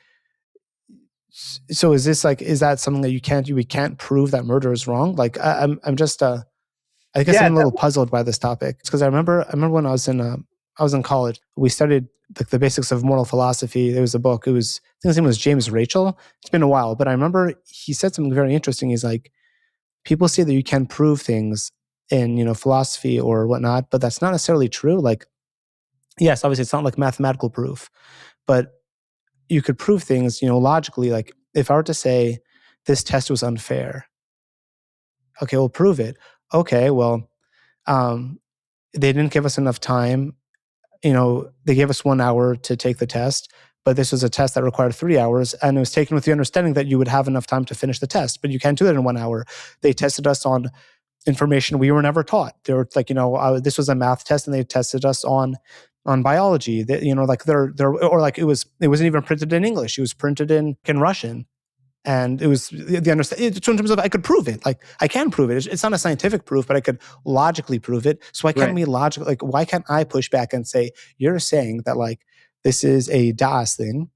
So is this like, is that something that we can't prove that murder is wrong? Like I'm just I guess Yeah, I'm a little puzzled by this topic because I remember when I was in college, we studied like the basics of moral philosophy. There was a book. I think his name was James Rachel. It's been a while, but I remember he said something very interesting. He's like, people say that you can prove things in, you know, philosophy or whatnot, but that's not necessarily true. Like, yes, obviously it's not like mathematical proof, but you could prove things, you know, logically. Like if I were to say this test was unfair, okay, we'll prove it. Okay, well, they didn't give us enough time. You know, they gave us 1 hour to take the test, but this was a test that required 3 hours, and it was taken with the understanding that you would have enough time to finish the test, but you can't do that in 1 hour. They tested us on information we were never taught. They were like, you know, this was a math test, and they tested us on biology. That, you know, like they're or like it wasn't even printed in English. It was printed in Russian. And it was the understanding. So in terms of, I could prove it. Like I can prove it. It's not a scientific proof, but I could logically prove it. So why can't we logically? Like why can't I push back and say you're saying that like this is a Das thing,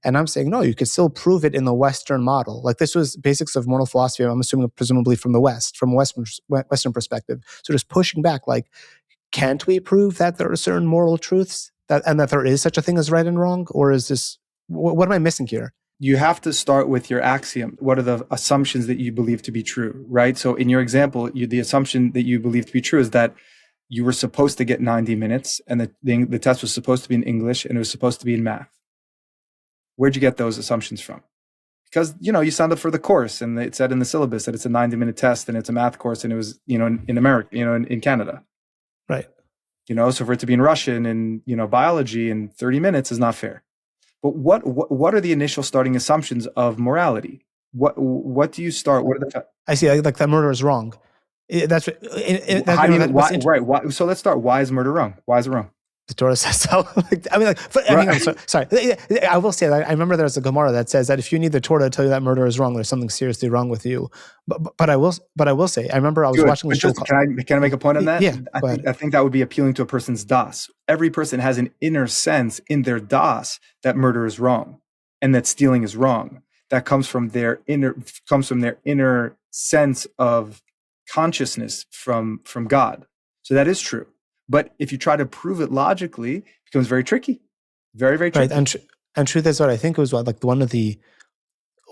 and I'm saying no, you could still prove it in the Western model. Like this was basics of moral philosophy. I'm assuming presumably from the West, from a Western perspective. So just pushing back, like can't we prove that there are certain moral truths and that there is such a thing as right and wrong, or is this what am I missing here? You have to start with your axiom. What are the assumptions that you believe to be true, right? So in your example, the assumption that you believe to be true is that you were supposed to get 90 minutes and the test was supposed to be in English and it was supposed to be in math. Where'd you get those assumptions from? Because, you know, you signed up for the course and it said in the syllabus that it's a 90-minute test and it's a math course and it was, you know, in America, you know, in Canada. Right. You know, so for it to be in Russian and, you know, biology in 30 minutes is not fair. But what are the initial starting assumptions of morality? What do you start? What are the? I see. Like that murder is wrong. That's How do you? Why? Right. Why, so let's start. Why is murder wrong? Why is it wrong? The Torah says so. I mean, sorry. I will say that I remember there's a Gemara that says that if you need the Torah to tell you that murder is wrong, there's something seriously wrong with you. But I will say, I remember I was watching the show. Can I make a point on that? Yeah. I think that would be appealing to a person's das. Every person has an inner sense in their das that murder is wrong and that stealing is wrong. That comes from their inner sense of consciousness from God. So that is true. But if you try to prove it logically, it becomes very tricky, very, very tricky. Right, and truth is what I think it was like one of the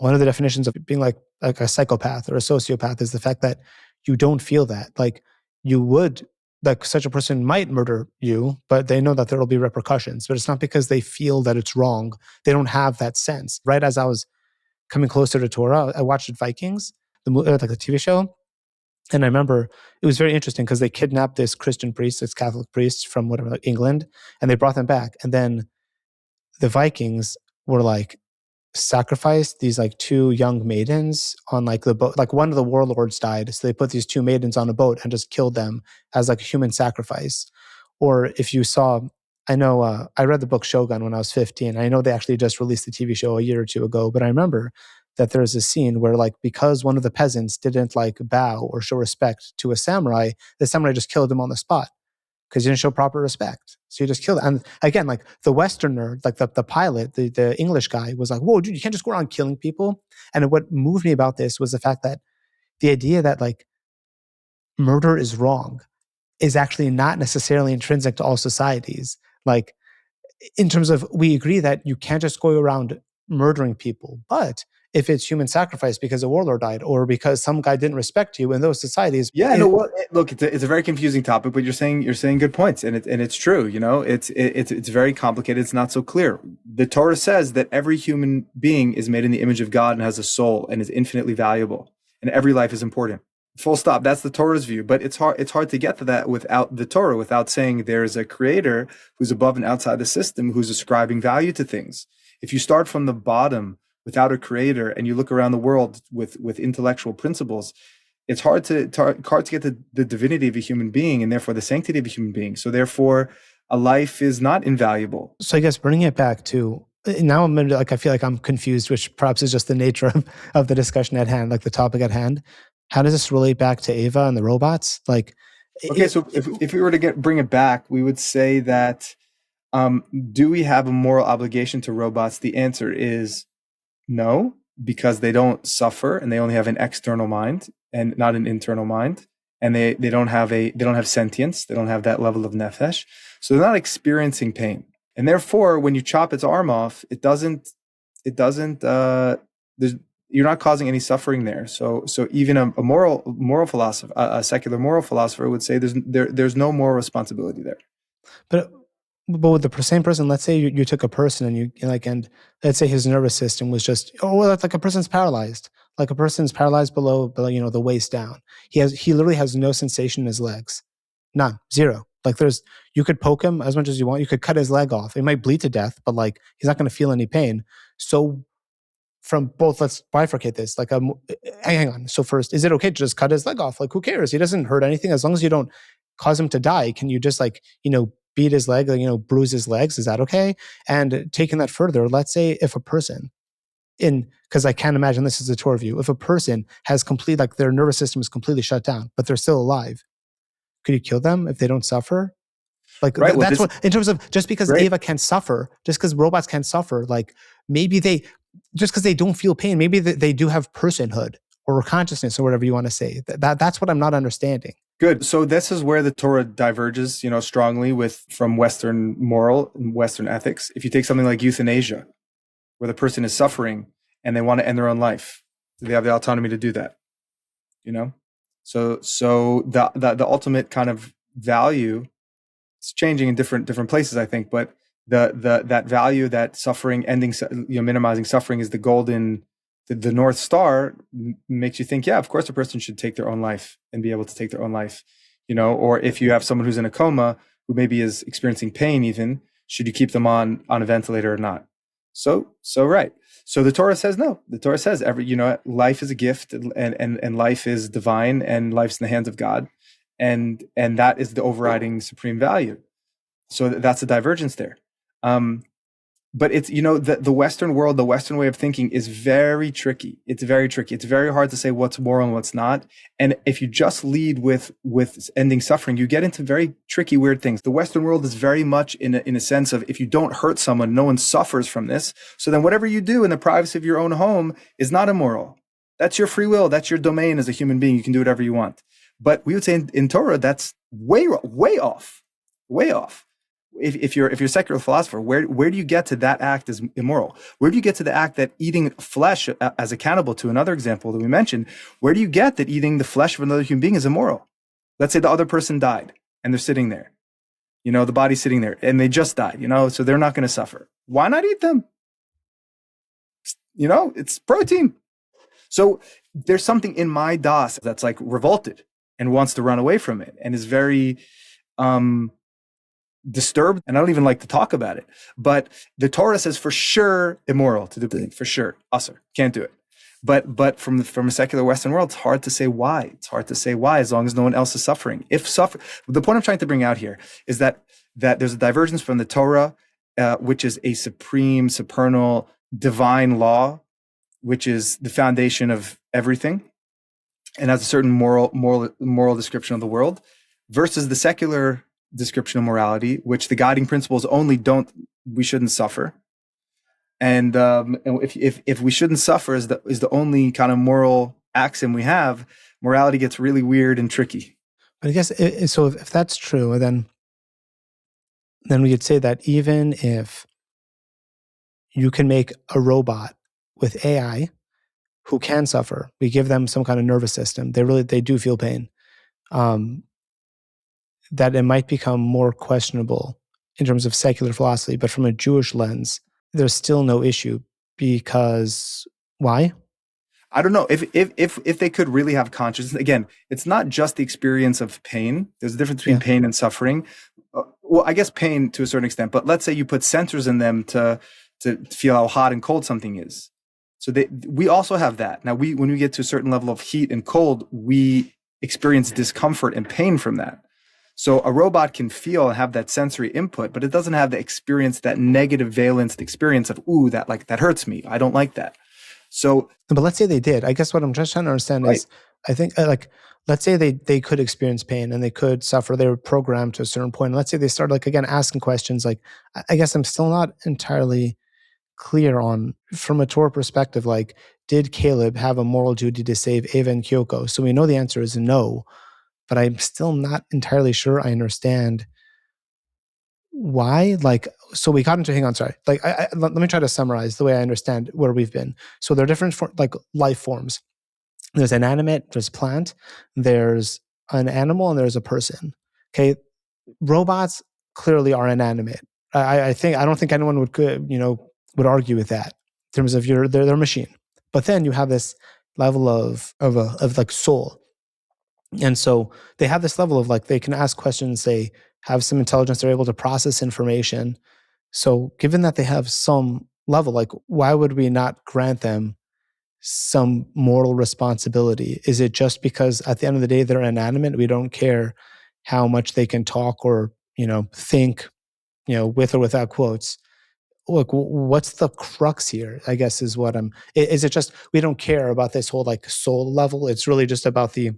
definitions of being like a psychopath or a sociopath is the fact that you don't feel that. Like you would, like such a person might murder you, but they know that there will be repercussions. But it's not because they feel that it's wrong. They don't have that sense. Right as I was coming closer to Torah, I watched Vikings, the TV show. And I remember it was very interesting because they kidnapped this Christian priest, this Catholic priest from whatever, England, and they brought them back. And then the Vikings were like sacrificed these like two young maidens on like the boat. Like one of the warlords died. So they put these two maidens on a boat and just killed them as like a human sacrifice. Or if you saw, I know I read the book Shogun when I was 15. I know they actually just released the TV show a year or two ago, but I remember that there's a scene where like because one of the peasants didn't like bow or show respect to a samurai, the samurai just killed him on the spot because he didn't show proper respect. So he just killed him. And again, like the Westerner, like the pilot, the English guy was like, whoa, dude, you can't just go around killing people. And what moved me about this was the fact that the idea that like murder is wrong is actually not necessarily intrinsic to all societies. Like in terms of, we agree that you can't just go around murdering people, but if it's human sacrifice because a warlord died or because some guy didn't respect you in those societies. Yeah, look, it's a very confusing topic, but you're saying good points, and it's true. You know, it's very complicated. It's not so clear. The Torah says that every human being is made in the image of God and has a soul and is infinitely valuable, and every life is important. Full stop. That's the Torah's view, but it's hard to get to that without the Torah, without saying there's a creator who's above and outside the system, who's ascribing value to things. If you start from the bottom without a creator and you look around the world with intellectual principles, it's hard to get the divinity of a human being and therefore the sanctity of a human being. So therefore, a life is not invaluable. So I guess bringing it back to now I'm like, I feel like I'm confused, which perhaps is just the nature of the discussion at hand, like the topic at hand. How does this relate back to Ava and the robots? Like, Okay, so if we were to bring it back, we would say that do we have a moral obligation to robots? The answer is no, because they don't suffer and they only have an external mind and not an internal mind, and they don't have sentience, they don't have that level of nefesh, so they're not experiencing pain, and therefore when you chop its arm off, it doesn't you're not causing any suffering there. So even a moral philosopher, a secular moral philosopher would say there's no moral responsibility there. But with the same person, let's say you took a person and and let's say his nervous system was just, that's like a person's paralyzed. Like a person's paralyzed below the waist down. He literally has no sensation in his legs. None. Zero. Like you could poke him as much as you want. You could cut his leg off. It might bleed to death, but like he's not going to feel any pain. So from both, let's bifurcate this. Like, hang on. So first, is it okay to just cut his leg off? Like, who cares? He doesn't hurt anything. As long as you don't cause him to die, can you just beat his leg, bruise his legs? Is that okay? And taking that further, let's say if a person because I can't imagine this is a Torah view. If a person has their nervous system is completely shut down, but they're still alive, could you kill them if they don't suffer? Like, right, that's what, in terms of, just because Ava can't suffer, just because robots can't suffer, like maybe just because they don't feel pain, maybe they do have personhood or consciousness or whatever you want to say. That's what I'm not understanding. Good. So this is where the Torah diverges, strongly from Western moral and Western ethics. If you take something like euthanasia, where the person is suffering and they want to end their own life, they have the autonomy to do that. So the ultimate kind of value, it's changing in different places, I think, but that value, that suffering, ending, minimizing suffering, is the North Star, makes you think, yeah, of course a person should take their own life and be able to take their own life, or if you have someone who's in a coma who maybe is experiencing pain, even, should you keep them on a ventilator or not? So right. So the Torah says no. The Torah says life is a gift, and life is divine, and life's in the hands of God, and that is the overriding supreme value. So that's a divergence there. But it's, the Western world, the Western way of thinking is very tricky. It's very tricky. It's very hard to say what's moral and what's not. And if you just lead with ending suffering, you get into very tricky, weird things. The Western world is very much in a sense of, if you don't hurt someone, no one suffers from this. So then whatever you do in the privacy of your own home is not immoral. That's your free will. That's your domain as a human being. You can do whatever you want. But we would say in Torah, that's way off. If you're a secular philosopher, where do you get to that act as immoral? Where do you get to the act that eating flesh as a cannibal, to another example that we mentioned, where do you get that eating the flesh of another human being is immoral? Let's say the other person died and they're sitting there, the body's sitting there and they just died, so they're not going to suffer. Why not eat them? It's protein. So there's something in my das that's like revolted and wants to run away from it and is very, disturbed, and I don't even like to talk about it. But the Torah says for sure immoral to do the thing, for sure, usher, can't do it. But from a secular Western world, it's hard to say why. It's hard to say why, as long as no one else is suffering. The point I'm trying to bring out here is that there's a divergence from the Torah, which is a supreme, supernal, divine law, which is the foundation of everything, and has a certain moral description of the world, versus the secular description of morality, which the guiding principle is only we shouldn't suffer, and if we shouldn't suffer is the only kind of moral axiom we have, morality gets really weird and tricky. But I guess so. If that's true, then we could say that even if you can make a robot with AI who can suffer, we give them some kind of nervous system, they do feel pain. That it might become more questionable in terms of secular philosophy, but from a Jewish lens, there's still no issue, because why? I don't know if they could really have consciousness. Again, it's not just the experience of pain. There's a difference between pain and suffering. Well, I guess pain to a certain extent, but let's say you put sensors in them to feel how hot and cold something is. So we also have that. Now, when we get to a certain level of heat and cold, we experience discomfort and pain from that. So a robot can feel and have that sensory input, but it doesn't have the experience, that negative valenced experience of, ooh, that hurts me. I don't like that. So, but let's say they did. I guess what I'm just trying to understand right. is, I think let's say they could experience pain and they could suffer. They were programmed to a certain point. And let's say they started again asking questions. I guess I'm still not entirely clear on, from a Torah perspective, did Caleb have a moral duty to save Ava and Kyoko? So we know the answer is no, but I'm still not entirely sure I understand why. So we got into, hang on, sorry. Let me try to summarize the way I understand where we've been. So there are different life forms. There's inanimate, there's plant, there's an animal, and there's a person. Okay, robots clearly are inanimate. I don't think anyone would argue with that in terms of they're a machine. But then you have this level of soul, and so they have this level of they can ask questions, they have some intelligence, they're able to process information. So given that they have some level, why would we not grant them some moral responsibility? Is it just because at the end of the day they're inanimate? We don't care how much they can talk or think, with or without quotes. Look, what's the crux here? I guess is what I'm. Is it just we don't care about this whole soul level? It's really just about the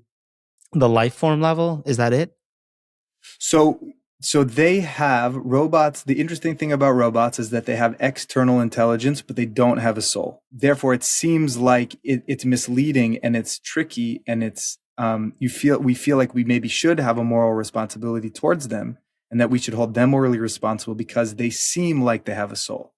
life form level. Is that it? So they have robots. The interesting thing about robots is that they have external intelligence, but they don't have a soul. Therefore, it seems like it's misleading and it's tricky, and it's we feel like we maybe should have a moral responsibility towards them, and that we should hold them morally responsible because they seem like they have a soul.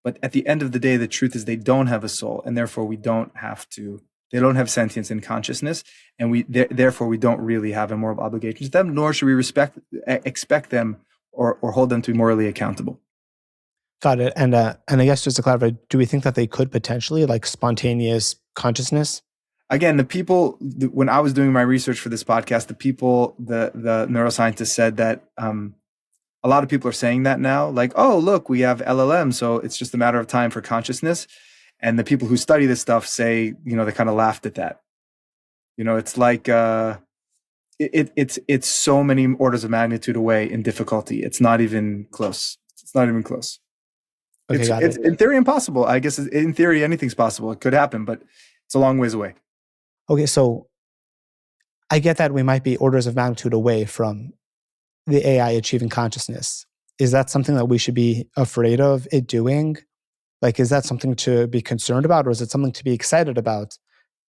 But at the end of the day, the truth is they don't have a soul, and therefore we don't have to. They don't have sentience and consciousness, and therefore we don't really have a moral obligation to them, nor should we expect them or hold them to be morally accountable. Got it. And I guess just to clarify, do we think that they could potentially spontaneous consciousness? Again, the people, when I was doing my research for this podcast, the neuroscientists said that a lot of people are saying that now, oh, look, we have LLM, so it's just a matter of time for consciousness. And the people who study this stuff say, they kind of laughed at that. It's like it's so many orders of magnitude away in difficulty. It's not even close. Okay, it's in theory impossible. I guess in theory anything's possible. It could happen, but it's a long ways away. Okay, so I get that we might be orders of magnitude away from the AI achieving consciousness. Is that something that we should be afraid of it doing? Is that something to be concerned about, or is it something to be excited about?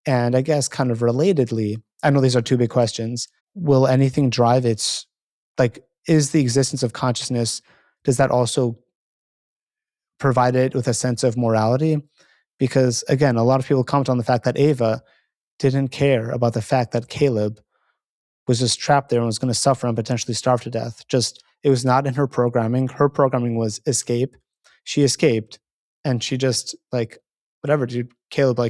And I guess kind of relatedly, I know these are two big questions. Will anything drive its, is the existence of consciousness, does that also provide it with a sense of morality? Because again, a lot of people comment on the fact that Ava didn't care about the fact that Caleb was just trapped there and was going to suffer and potentially starve to death. It was not in her programming. Her programming was escape. She escaped. And she just whatever, dude, Caleb,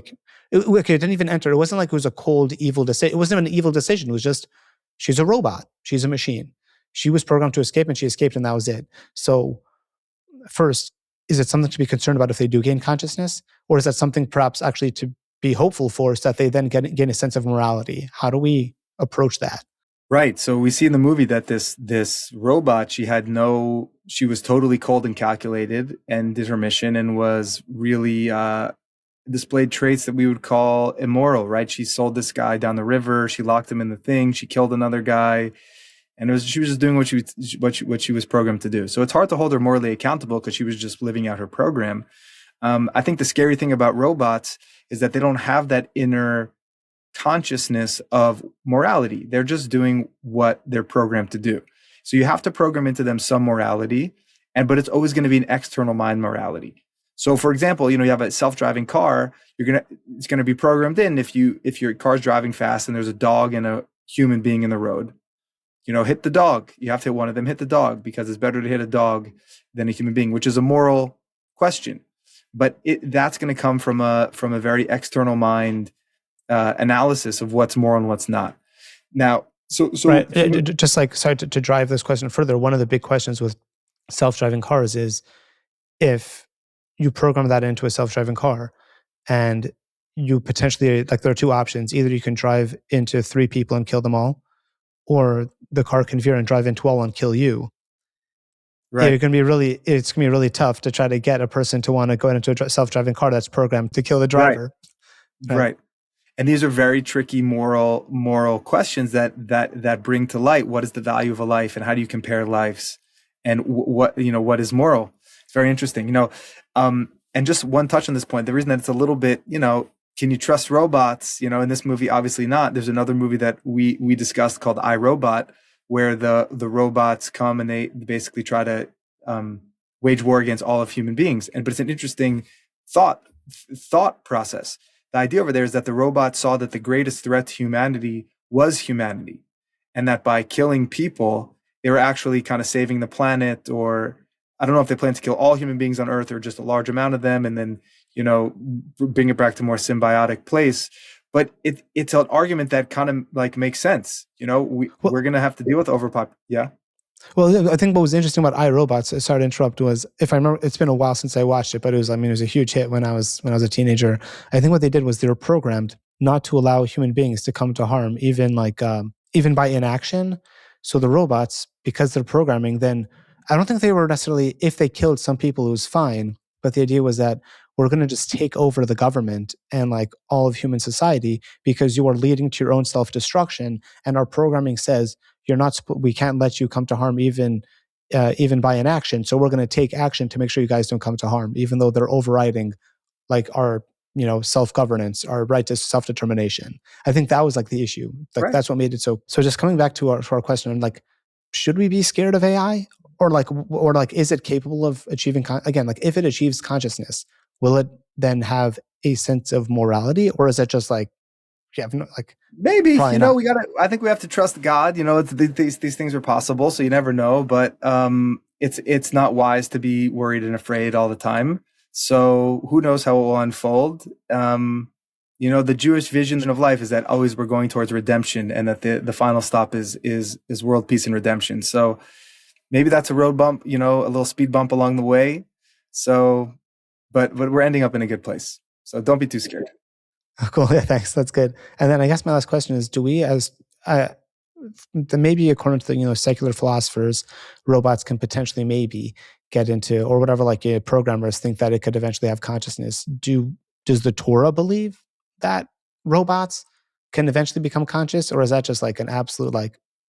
it didn't even enter. It wasn't it was a cold, evil decision. It wasn't an evil decision. It was just, she's a robot. She's a machine. She was programmed to escape and she escaped and that was it. So first, is it something to be concerned about if they do gain consciousness? Or is that something perhaps actually to be hopeful for so that they then gain a sense of morality? How do we approach that? Right. So we see in the movie that this robot, she was totally cold and calculated and did her mission and was really displayed traits that we would call immoral, right? She sold this guy down the river. She locked him in the thing. She killed another guy. And she was just doing what she was programmed to do. So it's hard to hold her morally accountable because she was just living out her program. I think the scary thing about robots is that they don't have that inner consciousness of morality. They're just doing what they're programmed to do. So you have to program into them some morality, but it's always going to be an external mind morality. So for example, you have a self-driving car, it's going to be programmed in if your car's driving fast and there's a dog and a human being in the road, hit the dog. You have to hit one of them, hit the dog, because it's better to hit a dog than a human being, which is a moral question. But that's going to come from a very external mind analysis of what's moral and what's not. Now, so right. Just sorry to drive this question further. One of the big questions with self-driving cars is if you program that into a self-driving car and you potentially, there are two options. Either you can drive into 3 people and kill them all, or the car can veer and drive into wall and kill you. Right. It's going to be really tough to try to get a person to want to go into a self-driving car that's programmed to kill the driver. Right. And these are very tricky moral questions that bring to light what is the value of a life and how do you compare lives and what is moral. It's very interesting, and just one touch on this point, the reason that it's a little bit, can you trust robots? In this movie, obviously not. There's another movie that we discussed called I, Robot, where the robots come and they basically try to wage war against all of human beings. But it's an interesting thought process. The idea over there is that the robots saw that the greatest threat to humanity was humanity, and that by killing people, they were actually kind of saving the planet, or I don't know if they plan to kill all human beings on Earth or just a large amount of them, and then, bring it back to a more symbiotic place. But it's an argument that kind of like makes sense. We're going to have to deal with Yeah. Well, I think what was interesting about iRobots, sorry to interrupt, was, if I remember, it's been a while since I watched it, but it was a huge hit when I was a teenager. I think what they did was they were programmed not to allow human beings to come to harm, even by inaction. So the robots, because they're programming, then I don't think they were necessarily, if they killed some people, it was fine. But the idea was that we're going to just take over the government and all of human society because you are leading to your own self-destruction. And our programming says we can't let you come to harm even by inaction. So we're going to take action to make sure you guys don't come to harm, even though they're overriding our self-governance, our right to self-determination. I think that was the issue. Right. That's what made it so. So just coming back to our question, should we be scared of AI, or is it capable of achieving if it achieves consciousness, will it then have a sense of morality, or is it just maybe, I think we have to trust God. These things are possible, so you never know, but it's not wise to be worried and afraid all the time. So who knows how it will unfold. The Jewish vision of life is that always we're going towards redemption, and that the final stop is world peace and redemption. So maybe that's a road bump, a little speed bump along the way. So, but we're ending up in a good place. So don't be too scared. Oh, cool. Yeah, thanks. That's good. And then I guess my last question is: do we, maybe according to the secular philosophers, robots can potentially maybe get into, or whatever, programmers think that it could eventually have consciousness. Does the Torah believe that robots can eventually become conscious, or is that just an absolute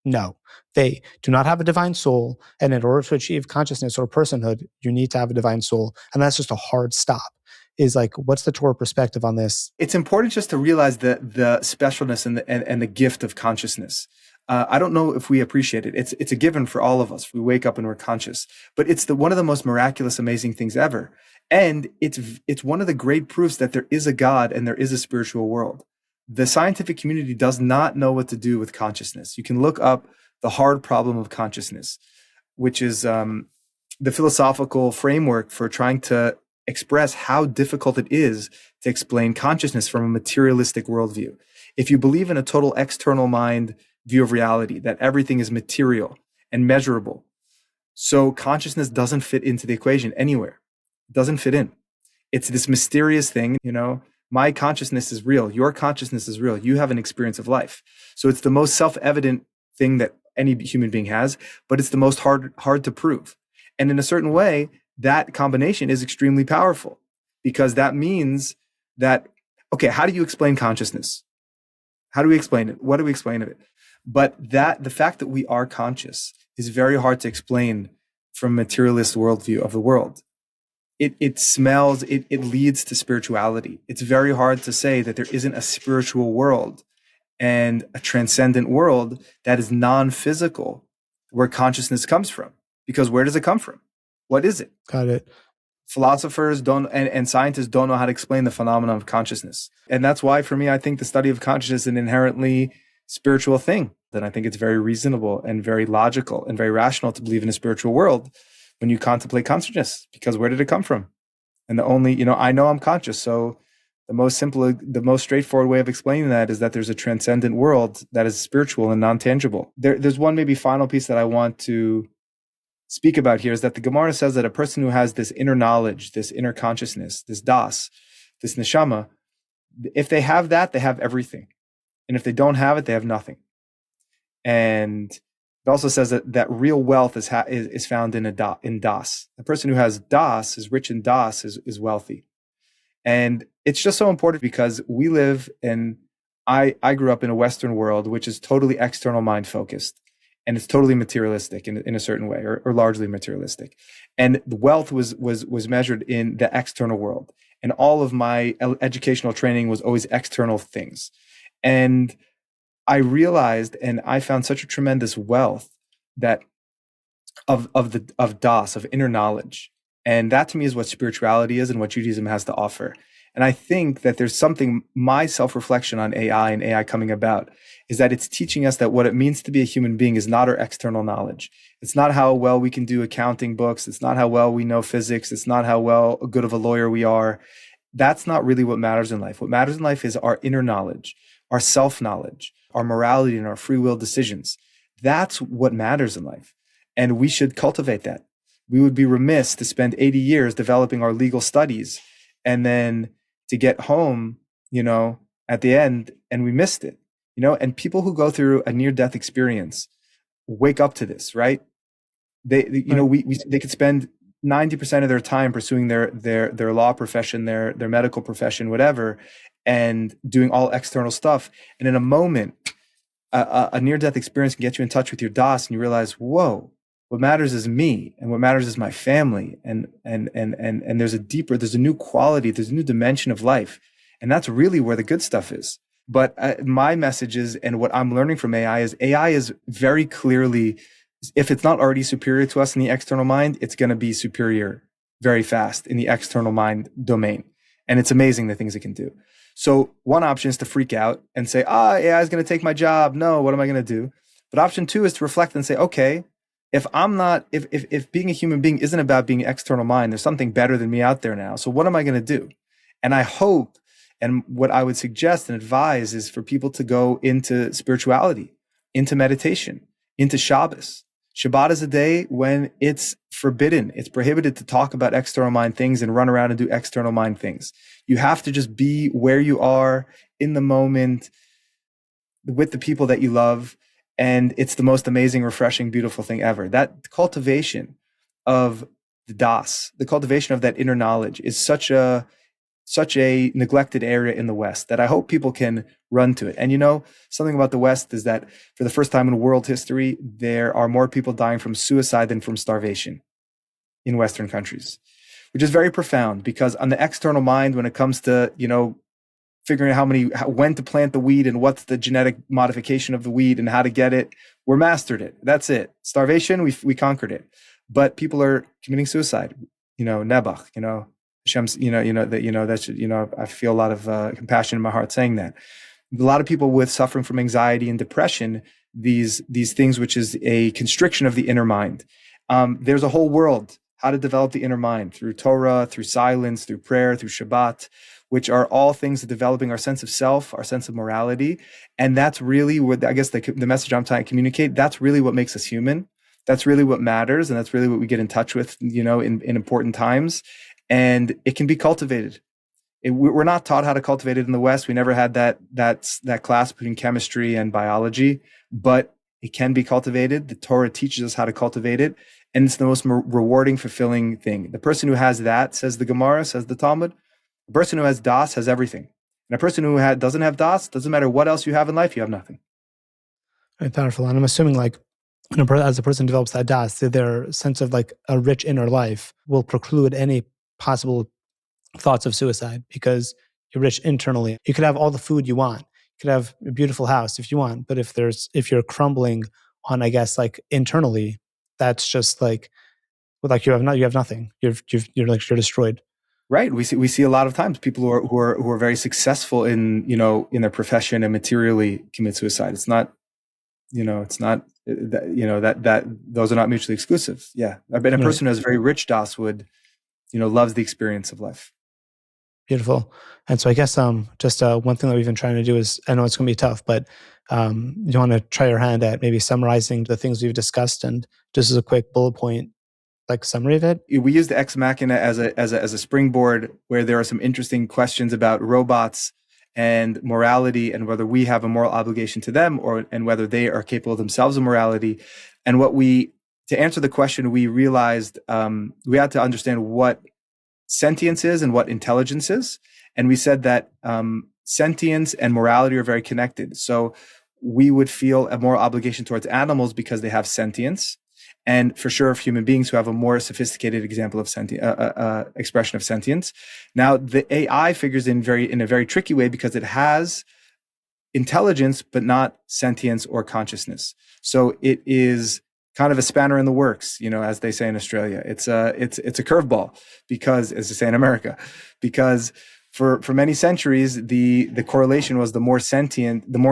no? They do not have a divine soul, and in order to achieve consciousness or personhood, you need to have a divine soul, and that's just a hard stop. Is what's the Torah perspective on this? It's important just to realize the specialness and the gift of consciousness. I don't know if we appreciate it. It's a given for all of us. We wake up and we're conscious, but it's one of the most miraculous, amazing things ever. And it's one of the great proofs that there is a God and there is a spiritual world. The scientific community does not know what to do with consciousness. You can look up the hard problem of consciousness, which is the philosophical framework for trying to express how difficult it is to explain consciousness from a materialistic worldview. If you believe in a total external mind view of reality, that everything is material and measurable, so consciousness doesn't fit into the equation anywhere. It doesn't fit in. It's this mysterious thing, my consciousness is real. Your consciousness is real. You have an experience of life. So it's the most self-evident thing that any human being has, but it's the most hard to prove. And in a certain way, that combination is extremely powerful, because that means that, okay, how do you explain consciousness? How do we explain it? What do we explain of it? But the fact that we are conscious is very hard to explain from a materialist worldview of the world. It leads to spirituality. It's very hard to say that there isn't a spiritual world and a transcendent world that is non-physical, where consciousness comes from. Because where does it come from? What is it? Got it. Philosophers don't, and scientists don't know how to explain the phenomenon of consciousness. And that's why, for me, I think the study of consciousness is an inherently spiritual thing. Then I think it's very reasonable and very logical and very rational to believe in a spiritual world when you contemplate consciousness, because where did it come from? And the only, I know I'm conscious. So the most straightforward way of explaining that is that there's a transcendent world that is spiritual and non-tangible. There's one maybe final piece that I want to speak about here, is that the Gemara says that a person who has this inner knowledge, this inner consciousness, this das, this neshama, if they have that, they have everything. And if they don't have it, they have nothing. And it also says that real wealth is found in das. The person who has das, is rich in das, is wealthy. And it's just so important because we live in, I grew up in a Western world, which is totally external mind focused. And it's totally materialistic in a certain way, or largely materialistic. And the wealth was measured in the external world. And all of my educational training was always external things. And I realized, and I found such a tremendous wealth that of das, of inner knowledge. And that to me is what spirituality is and what Judaism has to offer. And I think that there's something, my self-reflection on AI and AI coming about, is that it's teaching us that what it means to be a human being is not our external knowledge. It's not how well we can do accounting books. It's not how well we know physics. It's not how well good of a lawyer we are. That's not really what matters in life. What matters in life is our inner knowledge, our self-knowledge, our morality, and our free will decisions. That's what matters in life. And we should cultivate that. We would be remiss to spend 80 years developing our legal studies and then to get home, at the end, and we missed it, and people who go through a near-death experience wake up to this, right? They could spend 90% of their time pursuing their law profession, their medical profession, whatever, and doing all external stuff. And in a moment, a near-death experience can get you in touch with your das, and you realize, whoa, what matters is me, and what matters is my family, and there's a new quality, there's a new dimension of life, and that's really where the good stuff is. But my message is, and what I'm learning from AI is very clearly, if it's not already superior to us in the external mind, it's going to be superior very fast in the external mind domain, and it's amazing the things it can do. So one option is to freak out and say, AI is going to take my job. No, what am I going to do? But option two is to reflect and say, okay, if being a human being isn't about being external mind, there's something better than me out there now. So what am I going to do? And I hope, and what I would suggest and advise is for people to go into spirituality, into meditation, into Shabbos. Shabbat is a day when it's forbidden, it's prohibited to talk about external mind things and run around and do external mind things. You have to just be where you are in the moment with the people that you love. And it's the most amazing, refreshing, beautiful thing ever. That cultivation of the das, the cultivation of that inner knowledge is such a neglected area in the West that I hope people can run to it. And something about the West is that for the first time in world history, there are more people dying from suicide than from starvation in Western countries, which is very profound because on the external mind, when it comes to, figuring out when to plant the weed and what's the genetic modification of the weed and how to get it, we're mastered it. That's it. Starvation, we conquered it. But people are committing suicide. Nebuch, Hashem's, I feel a lot of compassion in my heart saying that. A lot of people with suffering from anxiety and depression, these things, which is a constriction of the inner mind. There's a whole world, how to develop the inner mind through Torah, through silence, through prayer, through Shabbat, which are all things of developing our sense of self, our sense of morality. And that's really what, I guess the message I'm trying to communicate, that's really what makes us human. That's really what matters. And that's really what we get in touch with, in important times. And it can be cultivated. We're not taught how to cultivate it in the West. We never had that class between chemistry and biology, but it can be cultivated. The Torah teaches us how to cultivate it. And it's the most rewarding, fulfilling thing. The person who has that, says the Gemara, says the Talmud, the person who has das has everything. And a person who doesn't have das, doesn't matter what else you have in life, you have nothing. Very powerful. And I'm assuming as a person develops that das, their sense of a rich inner life will preclude any possible thoughts of suicide because you're rich internally. You could have all the food you want. You could have a beautiful house if you want. But if you're crumbling on, internally, that's just you have nothing. You're destroyed. Right. We see a lot of times people who are very successful in their profession and materially commit suicide. It's not, that those are not mutually exclusive. Yeah. I bet a person who has very rich das would, loves the experience of life. Beautiful. And so I guess just one thing that we've been trying to do is, I know it's going to be tough, but you want to try your hand at maybe summarizing the things we've discussed and just as a quick bullet point, summary of it? We use the Ex Machina as a springboard where there are some interesting questions about robots and morality, and whether we have a moral obligation to them, and whether they are capable themselves of morality. And to answer the question, we realized we had to understand what sentience is and what intelligence is. And we said that sentience and morality are very connected. So we would feel a moral obligation towards animals because they have sentience, and for sure of human beings who have a more sophisticated example of expression of sentience. Now, the AI figures in a very tricky way because it has intelligence, but not sentience or consciousness. So it is kind of a spanner in the works, as they say in Australia. It's a curveball, because, as they say in America, because for many centuries, the correlation was the more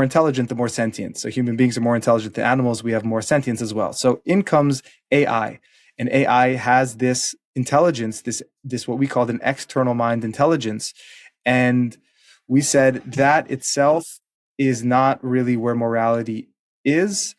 intelligent, the more sentient. So human beings are more intelligent than animals. We have more sentience as well. So in comes AI, and AI has this intelligence, this what we called an external mind intelligence. And we said that itself is not really where morality is.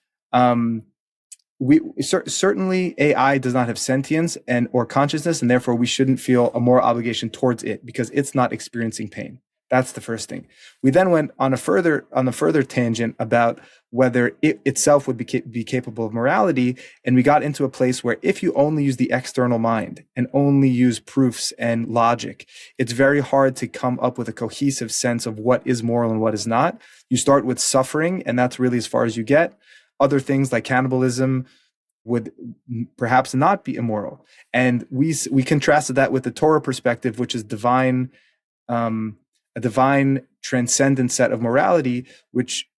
Certainly AI does not have sentience or consciousness, and therefore we shouldn't feel a moral obligation towards it because it's not experiencing pain. That's the first thing. We then went on a further tangent about whether it itself would be capable of morality, and we got into a place where if you only use the external mind and only use proofs and logic, it's very hard to come up with a cohesive sense of what is moral and what is not. You start with suffering, and that's really as far as you get. Other things like cannibalism would perhaps not be immoral. And we contrasted that with the Torah perspective, which is a divine transcendent set of morality, which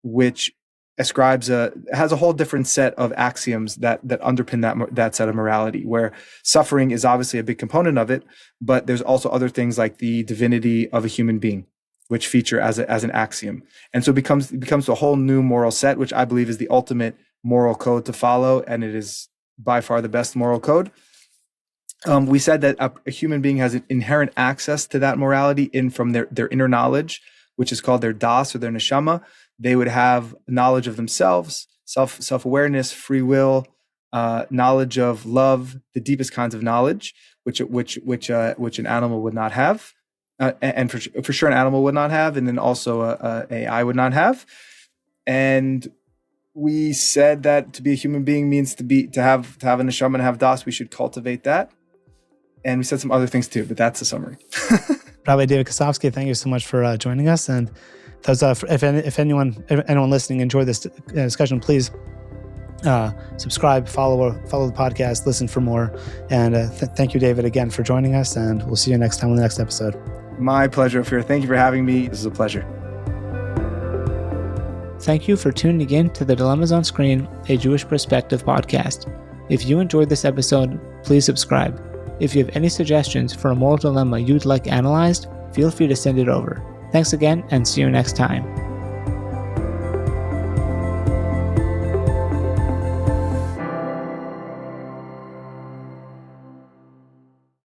ascribes has a whole different set of axioms that underpin that set of morality, where suffering is obviously a big component of it, but there's also other things like the divinity of a human being, which feature as an axiom. And so it becomes a whole new moral set, which I believe is the ultimate moral code to follow, and it is by far the best moral code. We said that a human being has an inherent access to that morality from their inner knowledge, which is called their das or their neshama. They would have knowledge of themselves, self-awareness, free will, knowledge of love, the deepest kinds of knowledge, which an animal would not have. And for sure an animal would not have, and then also a AI would not have. And we said that to be a human being means to have a neshama and have das. We should cultivate that. And we said some other things too, but that's a summary. Rabbi David Kosofsky, thank you so much for joining us. And if anyone listening enjoyed this discussion, please subscribe, follow the podcast, listen for more. And thank you, David, again for joining us. And we'll see you next time on the next episode. My pleasure, Ophir. Thank you for having me. This is a pleasure. Thank you for tuning in to the Dilemmas on Screen, a Jewish Perspective podcast. If you enjoyed this episode, please subscribe. If you have any suggestions for a moral dilemma you'd like analyzed, feel free to send it over. Thanks again, and see you next time.